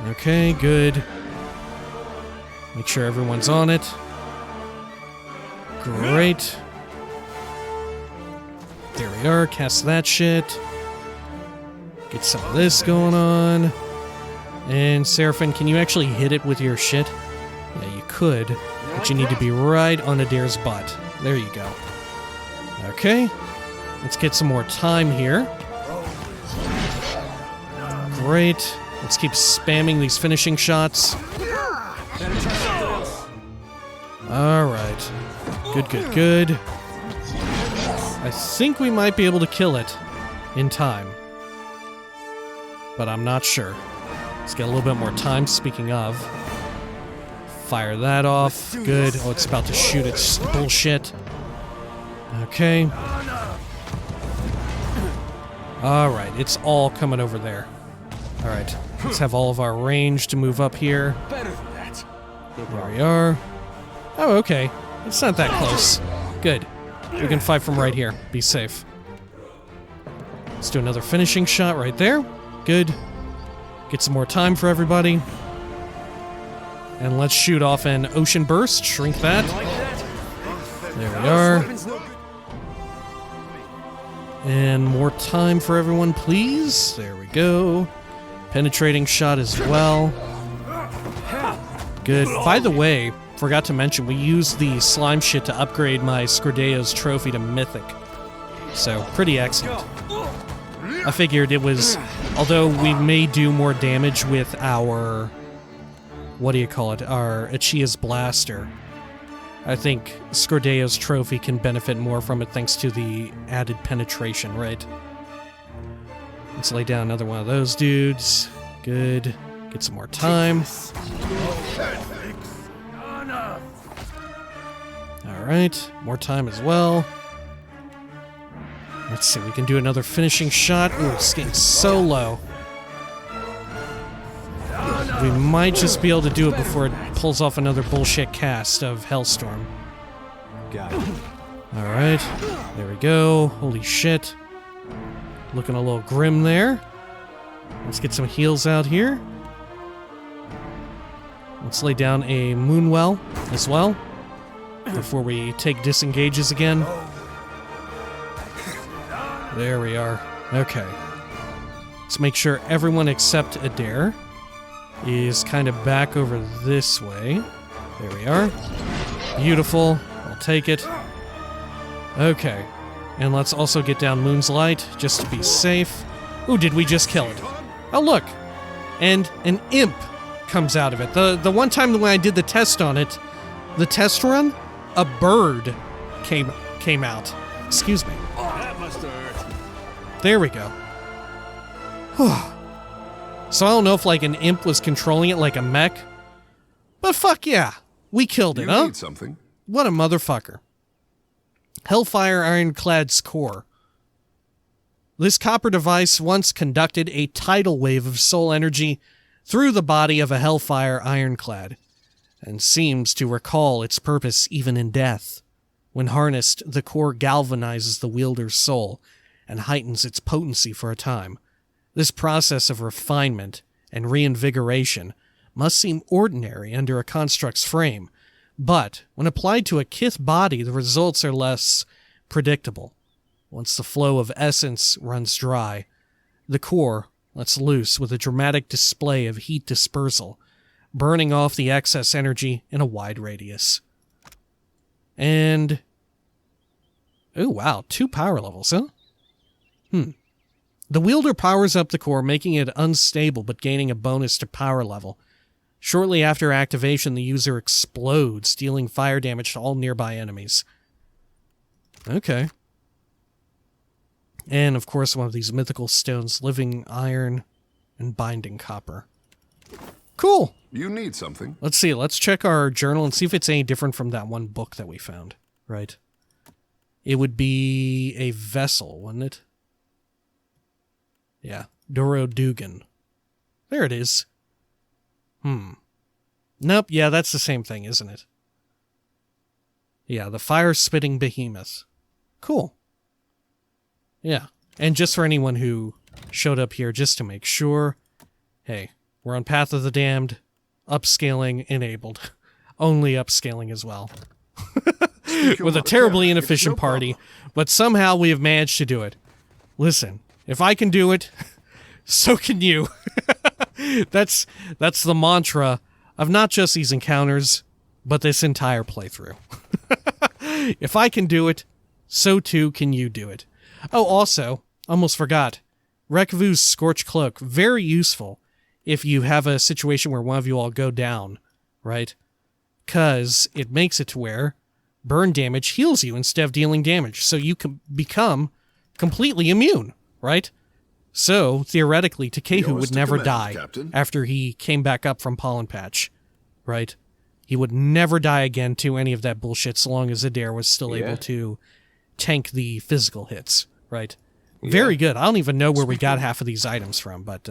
Okay, good. Make sure everyone's on it. Great. There we are, cast that shit. Get some of this going on. And Seraphim, can you actually hit it with your shit? Yeah, you could, but you need to be right on Adair's butt. There you go. Okay. Let's get some more time here. Great. Let's keep spamming these finishing shots. Alright. Good, good, good. I think we might be able to kill it in time. But I'm not sure. Let's get a little bit more time, speaking of. Fire that off. Good. Oh, it's about to shoot its bullshit. Okay. Alright, it's all coming over there. Alright, let's have all of our range to move up here. Better than that. There we are. Oh, okay. It's not that close. Good. We can fight from right here. Be safe. Let's do another finishing shot right there. Good. Get some more time for everybody. And let's shoot off an Ocean Burst. Shrink that. There we are. And more time for everyone, please. There we go. Penetrating shot as well. Good. By the way, forgot to mention, we used the slime shit to upgrade my Scordeo's trophy to Mythic. So, pretty excellent. I figured it was, although we may do more damage with our, what do you call it, our Achia's Blaster, I think Scordeo's trophy can benefit more from it thanks to the added penetration, right? Let's lay down another one of those dudes. Good. Get some more time. Alright, more time as well. Let's see, we can do another finishing shot. Ooh, it's getting so low. We might just be able to do it before it pulls off another bullshit cast of Hellstorm. Got it. Alright, there we go. Holy shit. Looking a little grim there. Let's get some heals out here. Let's lay down a Moonwell as well before we take disengages again. There we are. Okay. Let's make sure everyone except Adair is kind of back over this way. There we are. Beautiful. I'll take it. Okay. And let's also get down Moon's Light, just to be safe. Ooh, did we just kill it? Oh, look! And an imp comes out of it. The one time when I did the test on it, the test run, a bird came out. Excuse me. That must have hurt. There we go. So I don't know if, like, an imp was controlling it like a mech, but fuck yeah. We killed it, You huh? need something. What a motherfucker. Hellfire Ironclad's core. This copper device once conducted a tidal wave of soul energy through the body of a Hellfire Ironclad, and seems to recall its purpose even in death. When harnessed, the core galvanizes the wielder's soul and heightens its potency for a time. This process of refinement and reinvigoration must seem ordinary under a construct's frame, but when applied to a Kith body, the results are less predictable. Once the flow of essence runs dry, the core lets loose with a dramatic display of heat dispersal, burning off the excess energy in a wide radius. And... oh wow, 2 power levels, huh? The wielder powers up the core, making it unstable but gaining a bonus to power level. Shortly after activation, the user explodes, dealing fire damage to all nearby enemies. Okay. And, of course, one of these mythical stones, living iron and binding copper. Cool! You need something. Let's see, let's check our journal and see if it's any different from that one book that we found, right? It would be a vessel, wouldn't it? Yeah, Dorudugan. There it is. Nope, yeah, that's the same thing, isn't it? Yeah, the fire-spitting behemoth. Cool. Yeah, and just for anyone who showed up here just to make sure, hey, we're on Path of the Damned, upscaling enabled. Only upscaling as well. With a terribly inefficient party, but somehow we have managed to do it. Listen, if I can do it, so can you. That's the mantra of not just these encounters, but this entire playthrough. If I can do it, so too can you do it. Oh, also, almost forgot, Rekvu's Scorch Cloak, very useful if you have a situation where one of you all go down, right? Because it makes it to where burn damage heals you instead of dealing damage, so you can become completely immune, right? So, theoretically, Takehu would never die Captain. after he came back up from Pollen Patch, right? He would never die again to any of that bullshit so long as Adair was still able to tank the physical hits, right? Very good. I don't even know where we got half of these items from, but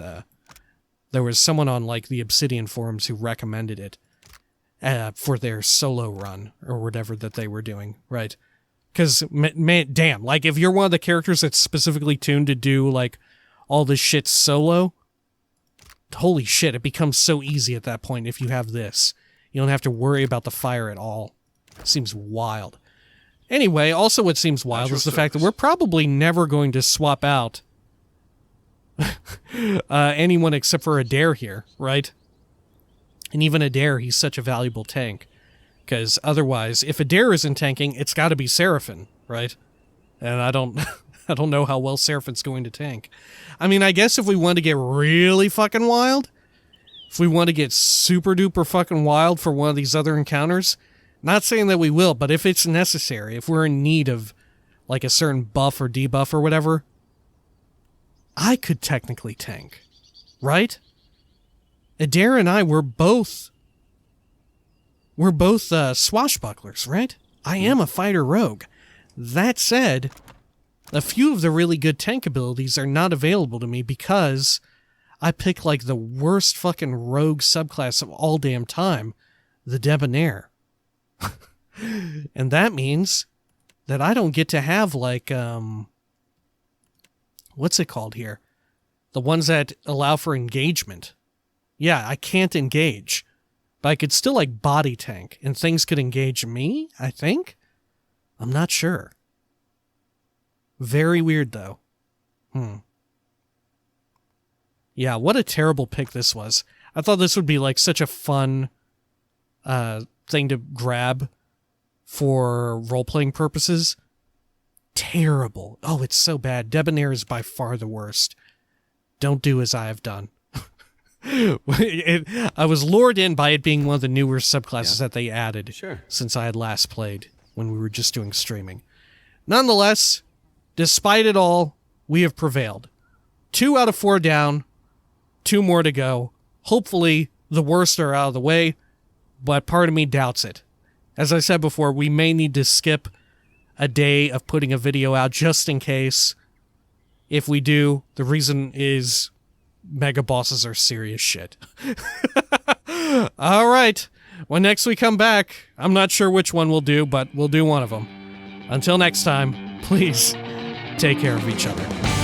there was someone on like the Obsidian forums who recommended it for their solo run or whatever that they were doing, right? Because, man, damn, like if you're one of the characters that's specifically tuned to do like all this shit solo, holy shit, it becomes so easy at that point if you have this. You don't have to worry about the fire at all. Seems wild. Anyway, also what seems wild is the fact that we're probably never going to swap out anyone except for Adair here, right? And even Adair, he's such a valuable tank. Because otherwise, if Adair isn't tanking, it's got to be Seraphon, right? And I don't know how well Seraphin's going to tank. I mean, I guess if we want to get really fucking wild, if we want to get super duper fucking wild for one of these other encounters, not saying that we will, but if it's necessary, if we're in need of like a certain buff or debuff or whatever, I could technically tank, right? Adair and I were both swashbucklers, right? I am a fighter rogue. That said, a few of the really good tank abilities are not available to me because I pick like the worst fucking rogue subclass of all damn time, the Debonair. And that means that I don't get to have like, what's it called here? The ones that allow for engagement. Yeah, I can't engage. But I could still like body tank and things could engage me, I think? I'm not sure. Very weird though. Yeah, what a terrible pick this was. I thought this would be like such a fun thing to grab for role-playing purposes. Terrible. Oh, it's so bad. Debonair is by far the worst. Don't do as I have done. I was lured in by it being one of the newer subclasses that they added since I had last played when we were just doing streaming. Nonetheless, despite it all, we have prevailed. 2 out of 4 down, 2 more to go. Hopefully, the worst are out of the way, but part of me doubts it. As I said before, we may need to skip a day of putting a video out just in case. If we do, the reason is mega bosses are serious shit. All right. When next we come back, I'm not sure which one we'll do, but we'll do one of them. Until next time, please take care of each other.